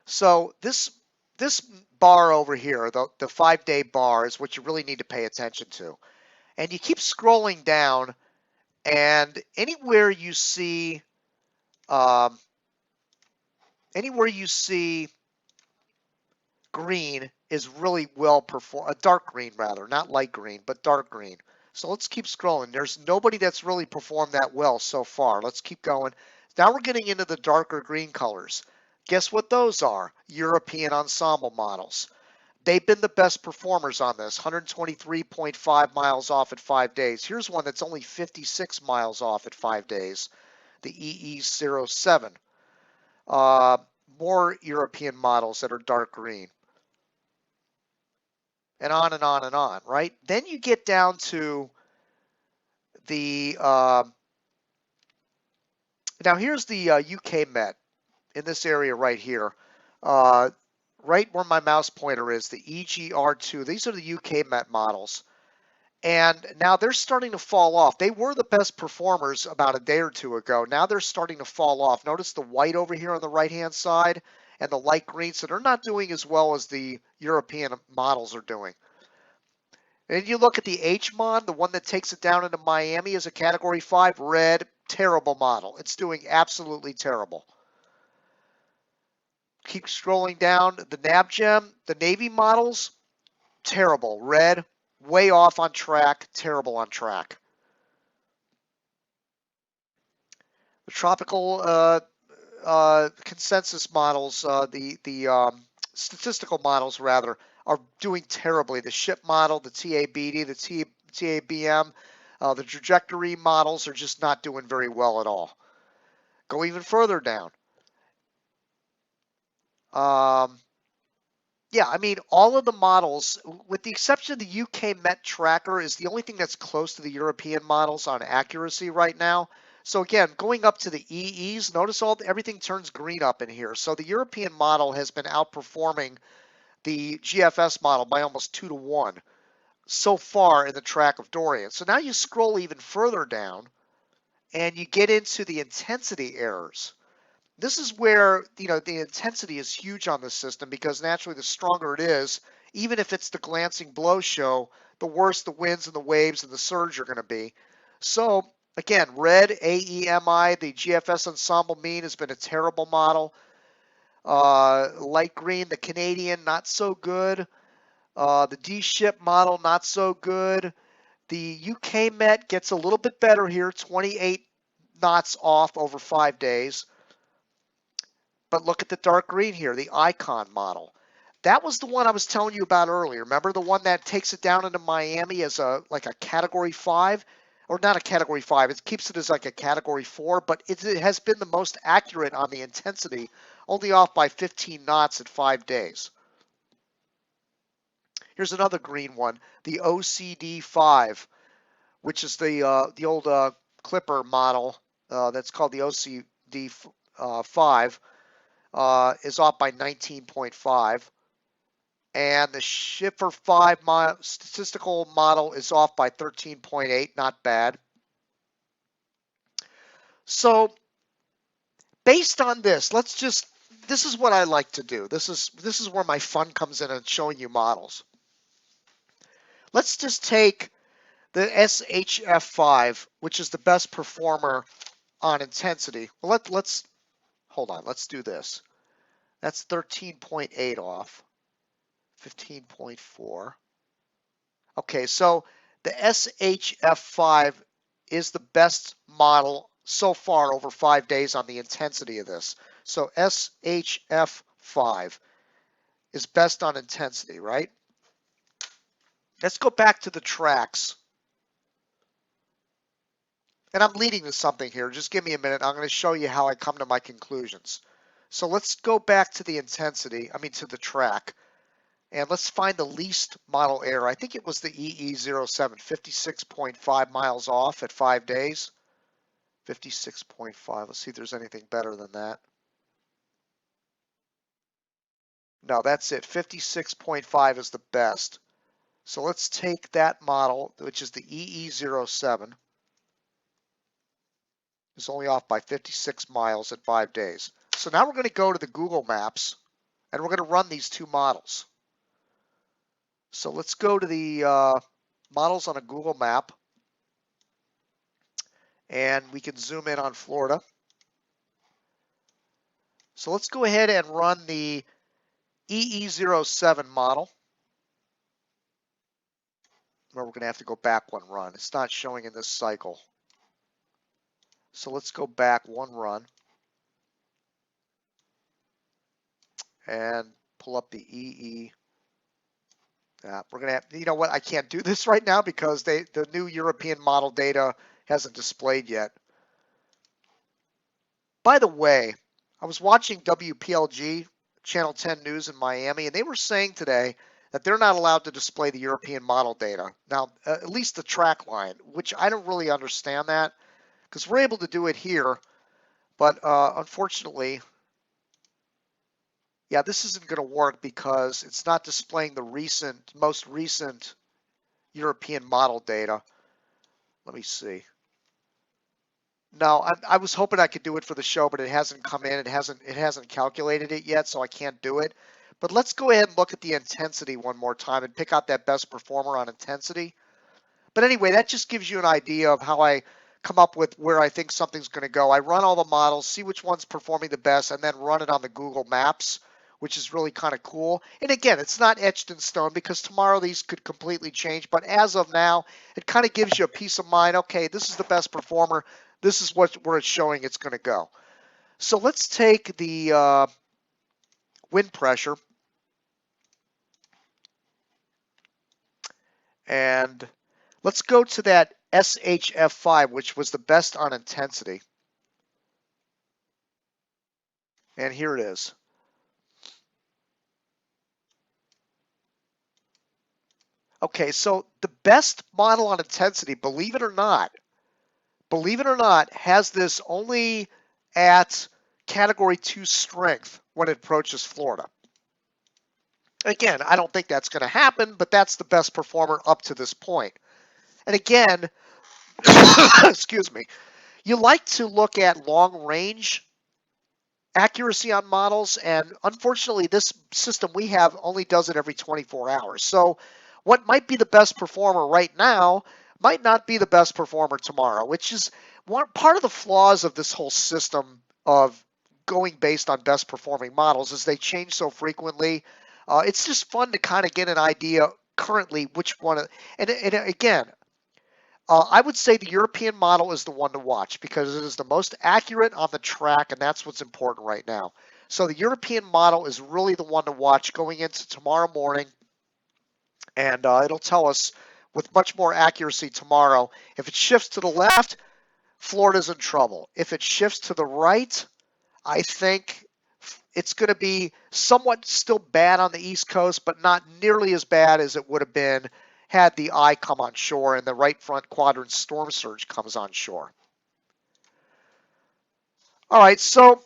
So this bar over here, the 5-day bar, is what you really need to pay attention to. And you keep scrolling down, and anywhere you see green is really well performed, a dark green rather, not light green, but dark green. So let's keep scrolling. There's nobody that's really performed that well so far. Let's keep going. Now we're getting into the darker green colors. Guess what those are? European ensemble models. They've been the best performers on this, 123.5 miles off at 5 days. Here's one that's only 56 miles off at 5 days, the EE07. More European models that are dark green. And on and on and on, right? Then you get down to the, now here's the UK Met in this area right here. Right where my mouse pointer is, the EGR2. These are the UK Met models. And now they're starting to fall off. They were the best performers about a day or two ago. Now they're starting to fall off. Notice the white over here on the right-hand side, and the light green, so they're not doing as well as the European models are doing. And you look at the H-Mod, the one that takes it down into Miami as a Category 5, red, terrible model. It's doing absolutely terrible. Keep scrolling down. The NavGem, the Navy models, terrible. Red, way off on track, terrible on track. The tropical consensus models, the statistical models rather, are doing terribly. The ship model, the TABD, the TABM, the trajectory models are just not doing very well at all. Go even further down. Yeah, I mean, all of the models, with the exception of the UK Met Tracker, is the only thing that's close to the European models on accuracy right now. So again, going up to the EEs, notice everything turns green up in here. So the European model has been outperforming the GFS model by almost 2 to 1 so far in the track of Dorian. So now you scroll even further down and you get into the intensity errors. This is where, the intensity is huge on this system because naturally the stronger it is, even if it's the glancing blow show, the worse the winds and the waves and the surge are going to be. So again, red AEMI, the GFS ensemble mean, has been a terrible model. Light green, the Canadian, not so good. The D-ship model, not so good. The UK Met gets a little bit better here, 28 knots off over 5 days. But look at the dark green here, the Icon model. That was the one I was telling you about earlier. Remember the one that takes it down into Miami as like a Category 5? Or not a Category 5, it keeps it as like a Category 4, but it has been the most accurate on the intensity, only off by 15 knots at 5 days. Here's another green one, the OCD5, which is the old Clipper model that's called the OCD5. Is off by 19.5, and the Schiffer 5 statistical model is off by 13.8, not bad. So based on this, this is what I like to do. This is where my fun comes in and showing you models. Let's just take the SHF5, which is the best performer on intensity. Well, let's hold on. Let's do this. That's 13.8 off. 15.4. Okay, so the SHF5 is the best model so far over 5 days on the intensity of this. So SHF5 is best on intensity, right? Let's go back to the tracks. And I'm leading to something here. Just give me a minute. I'm going to show you how I come to my conclusions. So let's go back to the intensity, to the track. And let's find the least model error. I think it was the EE07, 56.5 miles off at 5 days. 56.5. Let's see if there's anything better than that. No, that's it. 56.5 is the best. So let's take that model, which is the EE07. It's only off by 56 miles at 5 days. So now we're going to go to the Google Maps, and we're going to run these two models. So let's go to the models on a Google map, and we can zoom in on Florida. So let's go ahead and run the EE07 model. Where we're going to have to go back one run. It's not showing in this cycle. So let's go back one run and pull up the EE. We're going to have, you know what, I can't do this right now because the new European model data hasn't displayed yet. By the way, I was watching WPLG, Channel 10 News in Miami, and they were saying today that they're not allowed to display the European model data. Now, at least the track line, which I don't really understand that because we're able to do it here, but unfortunately, yeah, this isn't going to work because it's not displaying the most recent European model data. Let me see. No, I was hoping I could do it for the show, but it hasn't come in. It hasn't calculated it yet, so I can't do it. But let's go ahead and look at the intensity one more time and pick out that best performer on intensity. But anyway, that just gives you an idea of how I come up with where I think something's going to go. I run all the models, see which one's performing the best, and then run it on the Google Maps, which is really kind of cool. And again, it's not etched in stone because tomorrow these could completely change. But as of now, it kind of gives you a peace of mind. Okay, this is the best performer. This is where it's showing it's going to go. So let's take the wind pressure and let's go to that SHF5, which was the best on intensity. And here it is. Okay, so the best model on intensity, believe it or not, has this only at category 2 strength when it approaches Florida. Again, I don't think that's going to happen, but that's the best performer up to this point. And again, excuse me, you like to look at long range accuracy on models, and unfortunately this system we have only does it every 24 hours. So what might be the best performer right now might not be the best performer tomorrow, which is part of the flaws of this whole system of going based on best performing models is they change so frequently. It's just fun to kind of get an idea currently which one, and again, I would say the European model is the one to watch because it is the most accurate on the track, and that's what's important right now. So the European model is really the one to watch going into tomorrow morning, and it'll tell us with much more accuracy tomorrow. If it shifts to the left, Florida's in trouble. If it shifts to the right, I think it's going to be somewhat still bad on the East Coast, but not nearly as bad as it would have been had the eye come on shore and the right front quadrant storm surge comes on shore. All right, so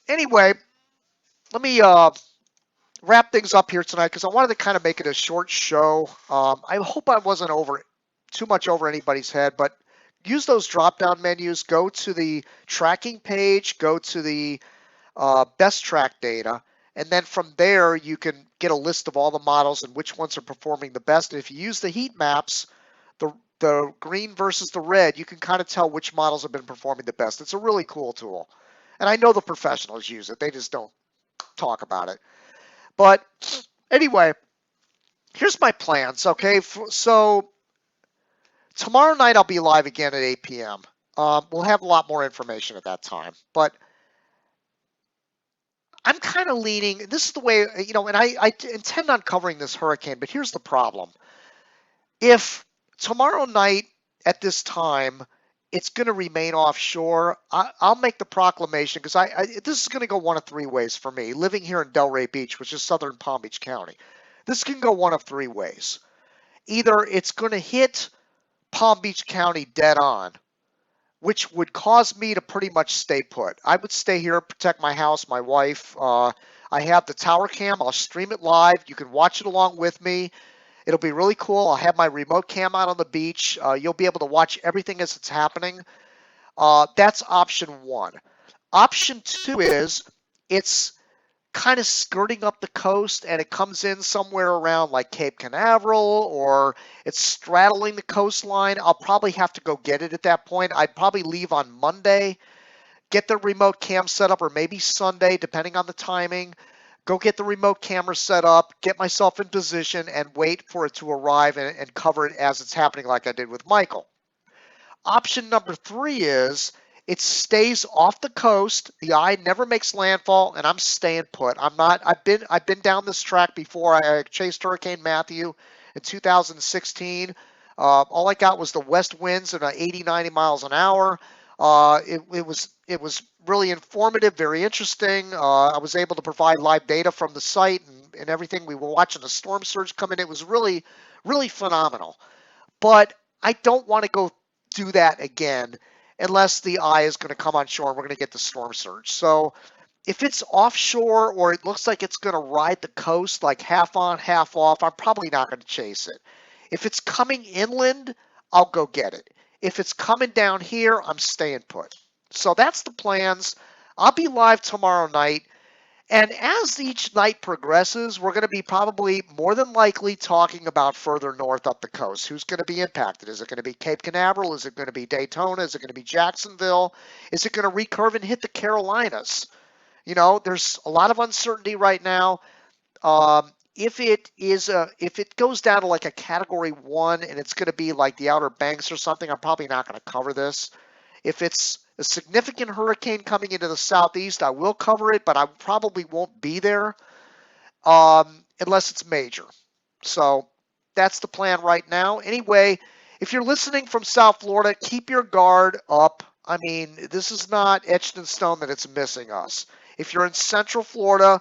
anyway, let me wrap things up here tonight because I wanted to kind of make it a short show. I hope I wasn't too much over anybody's head, but use those drop-down menus. Go to the tracking page, go to the best track data, and then from there you can get a list of all the models and which ones are performing the best. And if you use the heat maps, the green versus the red, you can kind of tell which models have been performing the best. It's a really cool tool. And I know the professionals use it. They just don't talk about it. But anyway, here's my plans, okay? So tomorrow night I'll be live again at 8 p.m. We'll have a lot more information at that time. But I'm kind of leaning, this is the way, and I intend on covering this hurricane, but here's the problem. If tomorrow night at this time, it's going to remain offshore, I'll make the proclamation, because this is going to go one of three ways for me, living here in Delray Beach, which is southern Palm Beach County. This can go one of three ways. Either it's going to hit Palm Beach County dead on, which would cause me to pretty much stay put. I would stay here, protect my house, my wife. I have the tower cam. I'll stream it live. You can watch it along with me. It'll be really cool. I'll have my remote cam out on the beach. You'll be able to watch everything as it's happening. That's option one. Option two is it's kind of skirting up the coast and it comes in somewhere around like Cape Canaveral or it's straddling the coastline. I'll probably have to go get it at that point. I'd probably leave on Monday, get the remote cam set up, or maybe Sunday, depending on the timing. Go get the remote camera set up, get myself in position, and wait for it to arrive and cover it as it's happening like I did with Michael. Option number three is it stays off the coast. The eye never makes landfall, and I'm staying put. I've been down this track before. I chased Hurricane Matthew in 2016. All I got was the west winds at 80, 90 miles an hour. It was really informative, very interesting. I was able to provide live data from the site and everything. We were watching the storm surge come in. It was really, really phenomenal. But I don't want to go do that again unless the eye is going to come on shore and we're going to get the storm surge. So if it's offshore or it looks like it's going to ride the coast like half on, half off, I'm probably not going to chase it. If it's coming inland, I'll go get it. If it's coming down here, I'm staying put. So that's the plans. I'll be live tomorrow night. And as each night progresses, we're going to be probably more than likely talking about further north up the coast. Who's going to be impacted? Is it going to be Cape Canaveral? Is it going to be Daytona? Is it going to be Jacksonville? Is it going to recurve and hit the Carolinas? There's a lot of uncertainty right now. If it goes down to like a category 1 and it's going to be like the Outer Banks or something, I'm probably not going to cover this. If it's a significant hurricane coming into the southeast, I will cover it, but I probably won't be there unless it's major. So that's the plan right now. Anyway, if you're listening from South Florida, keep your guard up. I mean, this is not etched in stone that it's missing us. If you're in Central Florida,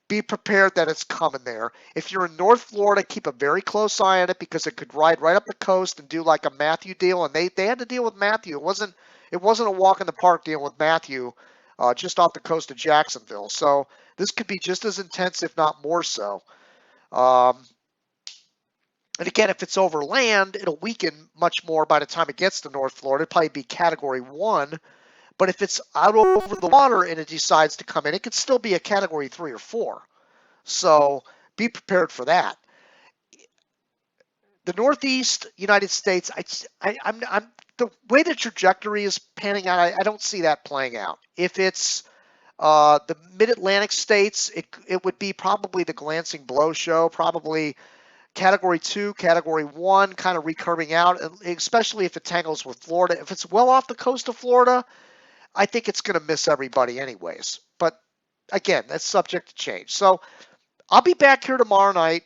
be prepared that it's coming there. If you're in North Florida, keep a very close eye on it because it could ride right up the coast and do like a Matthew deal. And they had to deal with Matthew. It wasn't a walk in the park dealing with Matthew just off the coast of Jacksonville. So this could be just as intense, if not more so. And again, if it's over land, it'll weaken much more by the time it gets to North Florida. It'll probably be category 1. But if it's out over the water and it decides to come in, it could still be a category 3 or 4. So be prepared for that. The Northeast United States, I'm the way the trajectory is panning out, I don't see that playing out. If it's the Mid-Atlantic states, it would be probably the glancing blow show, probably category 2, category 1, kind of recurving out, especially if it tangles with Florida. If it's well off the coast of Florida, I think it's going to miss everybody anyways. But again, that's subject to change. So I'll be back here tomorrow night.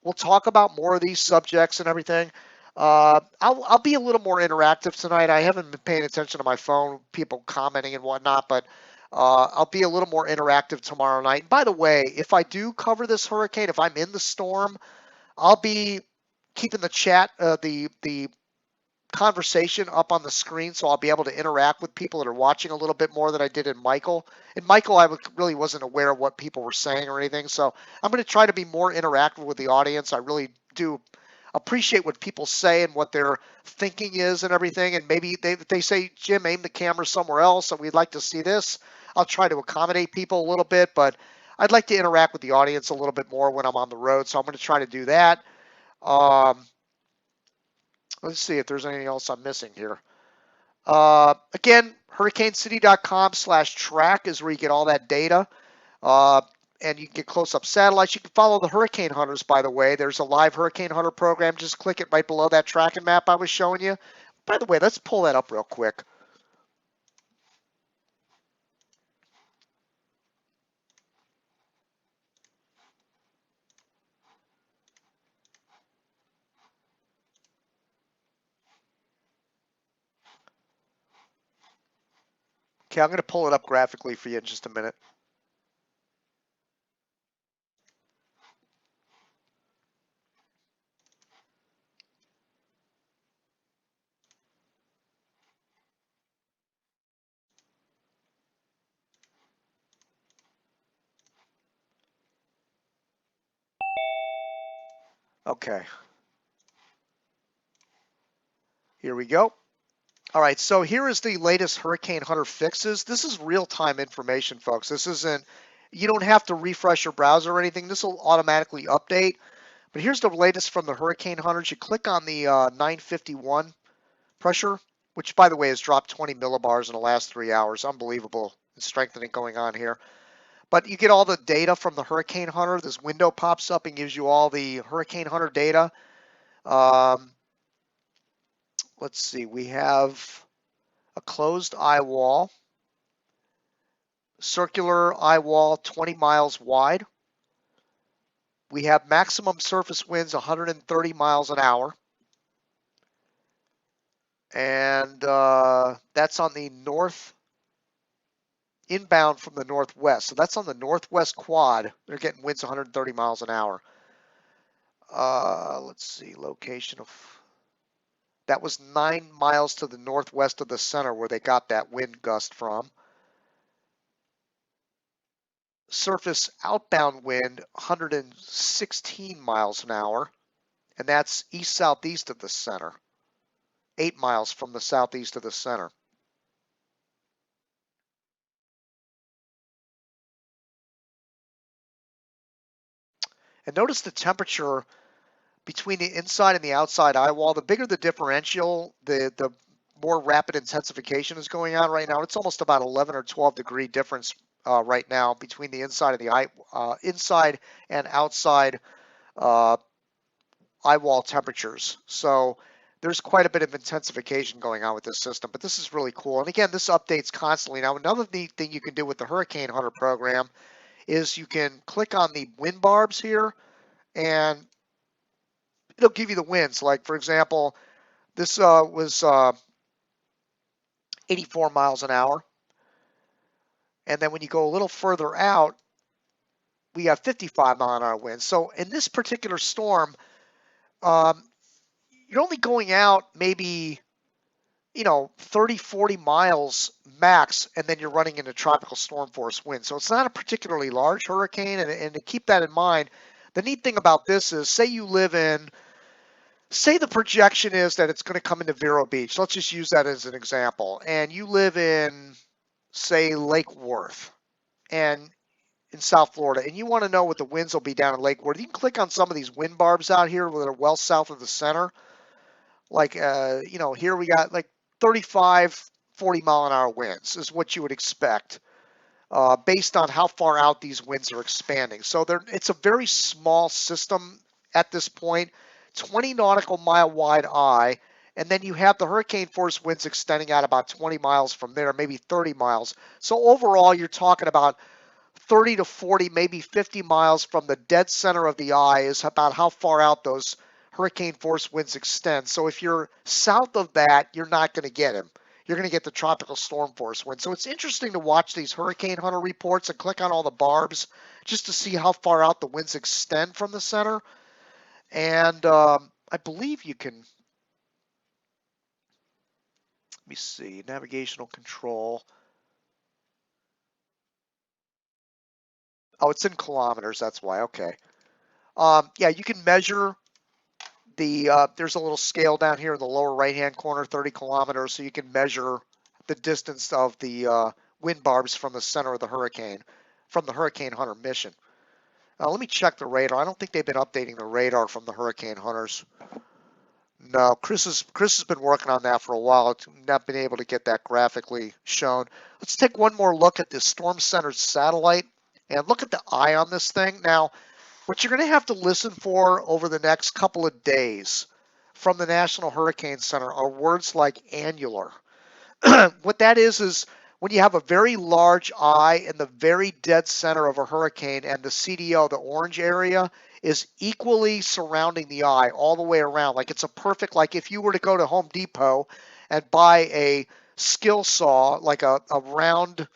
We'll talk about more of these subjects and everything. I'll be a little more interactive tonight. I haven't been paying attention to my phone, people commenting and whatnot, but I'll be a little more interactive tomorrow night. And by the way, if I do cover this hurricane, if I'm in the storm, I'll be keeping the chat, the conversation up on the screen, so I'll be able to interact with people that are watching a little bit more than I did in Michael. In Michael, I really wasn't aware of what people were saying or anything, so I'm going to try to be more interactive with the audience. I really do appreciate what people say and what their thinking is and everything, and maybe they say, Jim, aim the camera somewhere else, and we'd like to see this. I'll try to accommodate people a little bit, but I'd like to interact with the audience a little bit more when I'm on the road, so I'm going to try to do that. Let's see if there's anything else I'm missing here. Again, hurricanecity.com/track is where you get all that data. And you can get close-up satellites. You can follow the Hurricane Hunters, by the way. There's a live Hurricane Hunter program. Just click it right below that tracking map I was showing you. By the way, let's pull that up real quick. Okay, I'm going to pull it up graphically for you in just a minute. Okay. Here we go. All right, so here is the latest Hurricane Hunter fixes. This is real-time information, folks. This isn't, you don't have to refresh your browser or anything. This will automatically update. But here's the latest from the Hurricane Hunters. You click on the 951 pressure, which, by the way, has dropped 20 millibars in the last 3 hours. Unbelievable strengthening going on here. But you get all the data from the Hurricane Hunter. This window pops up and gives you all the Hurricane Hunter data. Let's see, we have a closed eye wall, circular eye wall 20 miles wide. We have maximum surface winds 130 miles an hour. And that's on the north, inbound from the northwest. So that's on the northwest quad. They're getting winds 130 miles an hour. Let's see, location of, that was 9 miles to the northwest of the center where they got that wind gust from. Surface outbound wind 116 miles an hour, and that's east-southeast of the center, 8 miles from the southeast of the center. And notice the temperature between the inside and the outside eye wall. The bigger the differential, the more rapid intensification is going on right now. It's almost about 11 or 12 degree difference right now between the inside of the eye, inside and outside uh, eye wall temperatures. So there's quite a bit of intensification going on with this system, but this is really cool. And again, this updates constantly. Now, another neat thing you can do with the Hurricane Hunter program is you can click on the wind barbs here, and it'll give you the winds. Like, for example, this was 84 miles an hour. And then when you go a little further out, we have 55-mile-an-hour winds. So in this particular storm, um, you're only going out maybe 30, 40 miles max, and then you're running into tropical storm force winds. So it's not a particularly large hurricane, and to keep that in mind, the neat thing about this is, say the projection is that it's going to come into Vero Beach. Let's just use that as an example. And you live in, say, Lake Worth, and in South Florida, and you want to know what the winds will be down in Lake Worth. You can click on some of these wind barbs out here that are well south of the center. Like, here we got like 35, 40-mile-an-hour winds is what you would expect based on how far out these winds are expanding. So it's a very small system at this point, 20 nautical mile wide eye, and then you have the hurricane force winds extending out about 20 miles from there, maybe 30 miles. So overall, you're talking about 30 to 40, maybe 50 miles from the dead center of the eye is about how far out those hurricane force winds extend. So if you're south of that, you're not going to get him. You're going to get the tropical storm force wind. So it's interesting to watch these Hurricane Hunter reports and click on all the barbs just to see how far out the winds extend from the center. And I believe you can, let me see, navigational control. Oh, it's in kilometers. That's why. Okay. Yeah, you can measure there's a little scale down here in the lower right-hand corner, 30 kilometers, so you can measure the distance of the wind barbs from the center of the hurricane, from the Hurricane Hunter mission. Let me check the radar. I don't think they've been updating the radar from the Hurricane Hunters. No, Chris has been working on that for a while. It's not been able to get that graphically shown. Let's take one more look at the Storm Center satellite and look at the eye on this thing. Now, what you're going to have to listen for over the next couple of days from the National Hurricane Center are words like annular. What that is when you have a very large eye in the very dead center of a hurricane and the CDO, the orange area, is equally surrounding the eye all the way around. Like it's a perfect, like if you were to go to Home Depot and buy a skill saw, like a round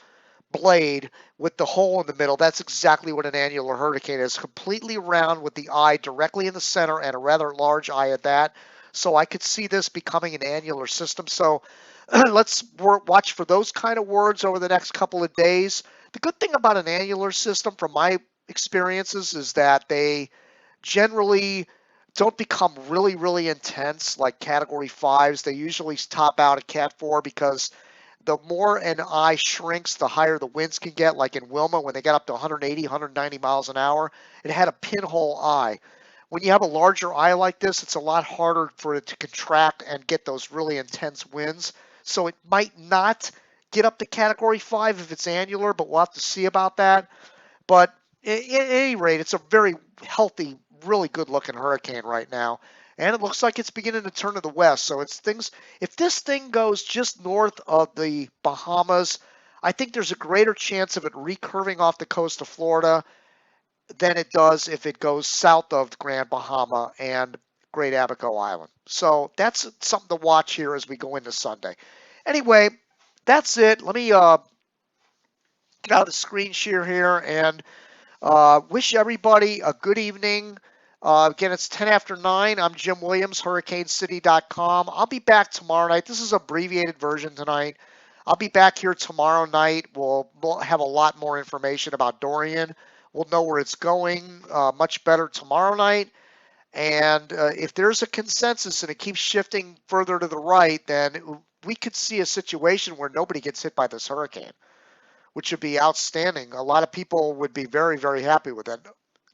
blade with the hole in the middle, that's exactly what an annular hurricane is. Completely round with the eye directly in the center and a rather large eye at that. So I could see this becoming an annular system. So let's watch for those kind of words over the next couple of days. The good thing about an annular system from my experiences is that they generally don't become really, really intense like Category 5s. They usually top out at Cat 4 because the more an eye shrinks, the higher the winds can get. Like in Wilma, when they got up to 180, 190 miles an hour, it had a pinhole eye. When you have a larger eye like this, it's a lot harder for it to contract and get those really intense winds. So it might not get up to Category 5 if it's annular, but we'll have to see about that. But at any rate, it's a very healthy, really good-looking hurricane right now. And it looks like it's beginning to turn to the west. So it's things. If this thing goes just north of the Bahamas, I think there's a greater chance of it recurving off the coast of Florida than it does if it goes south of Grand Bahama and Great Abaco Island. So that's something to watch here as we go into Sunday. Anyway, that's it. Let me get out of the screen share here and wish everybody a good evening. Again, it's 10 after 9. I'm Jim Williams, HurricaneCity.com. I'll be back tomorrow night. This is an abbreviated version tonight. I'll be back here tomorrow night. We'll have a lot more information about Dorian. We'll know where it's going much better tomorrow night. And if there's a consensus and it keeps shifting further to the right, then we could see a situation where nobody gets hit by this hurricane, which would be outstanding. A lot of people would be very, very happy with it.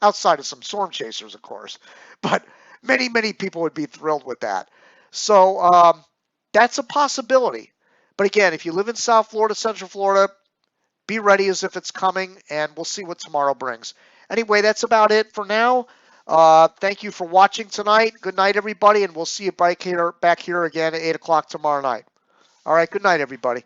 outside of some storm chasers, of course. But many people would be thrilled with that. So that's a possibility. But again, if you live in South Florida, Central Florida, be ready as if it's coming, and we'll see what tomorrow brings. Anyway, that's about it for now. Thank you for watching tonight. Good night, everybody, and we'll see you back here again at 8 o'clock tomorrow night. All right, good night, everybody.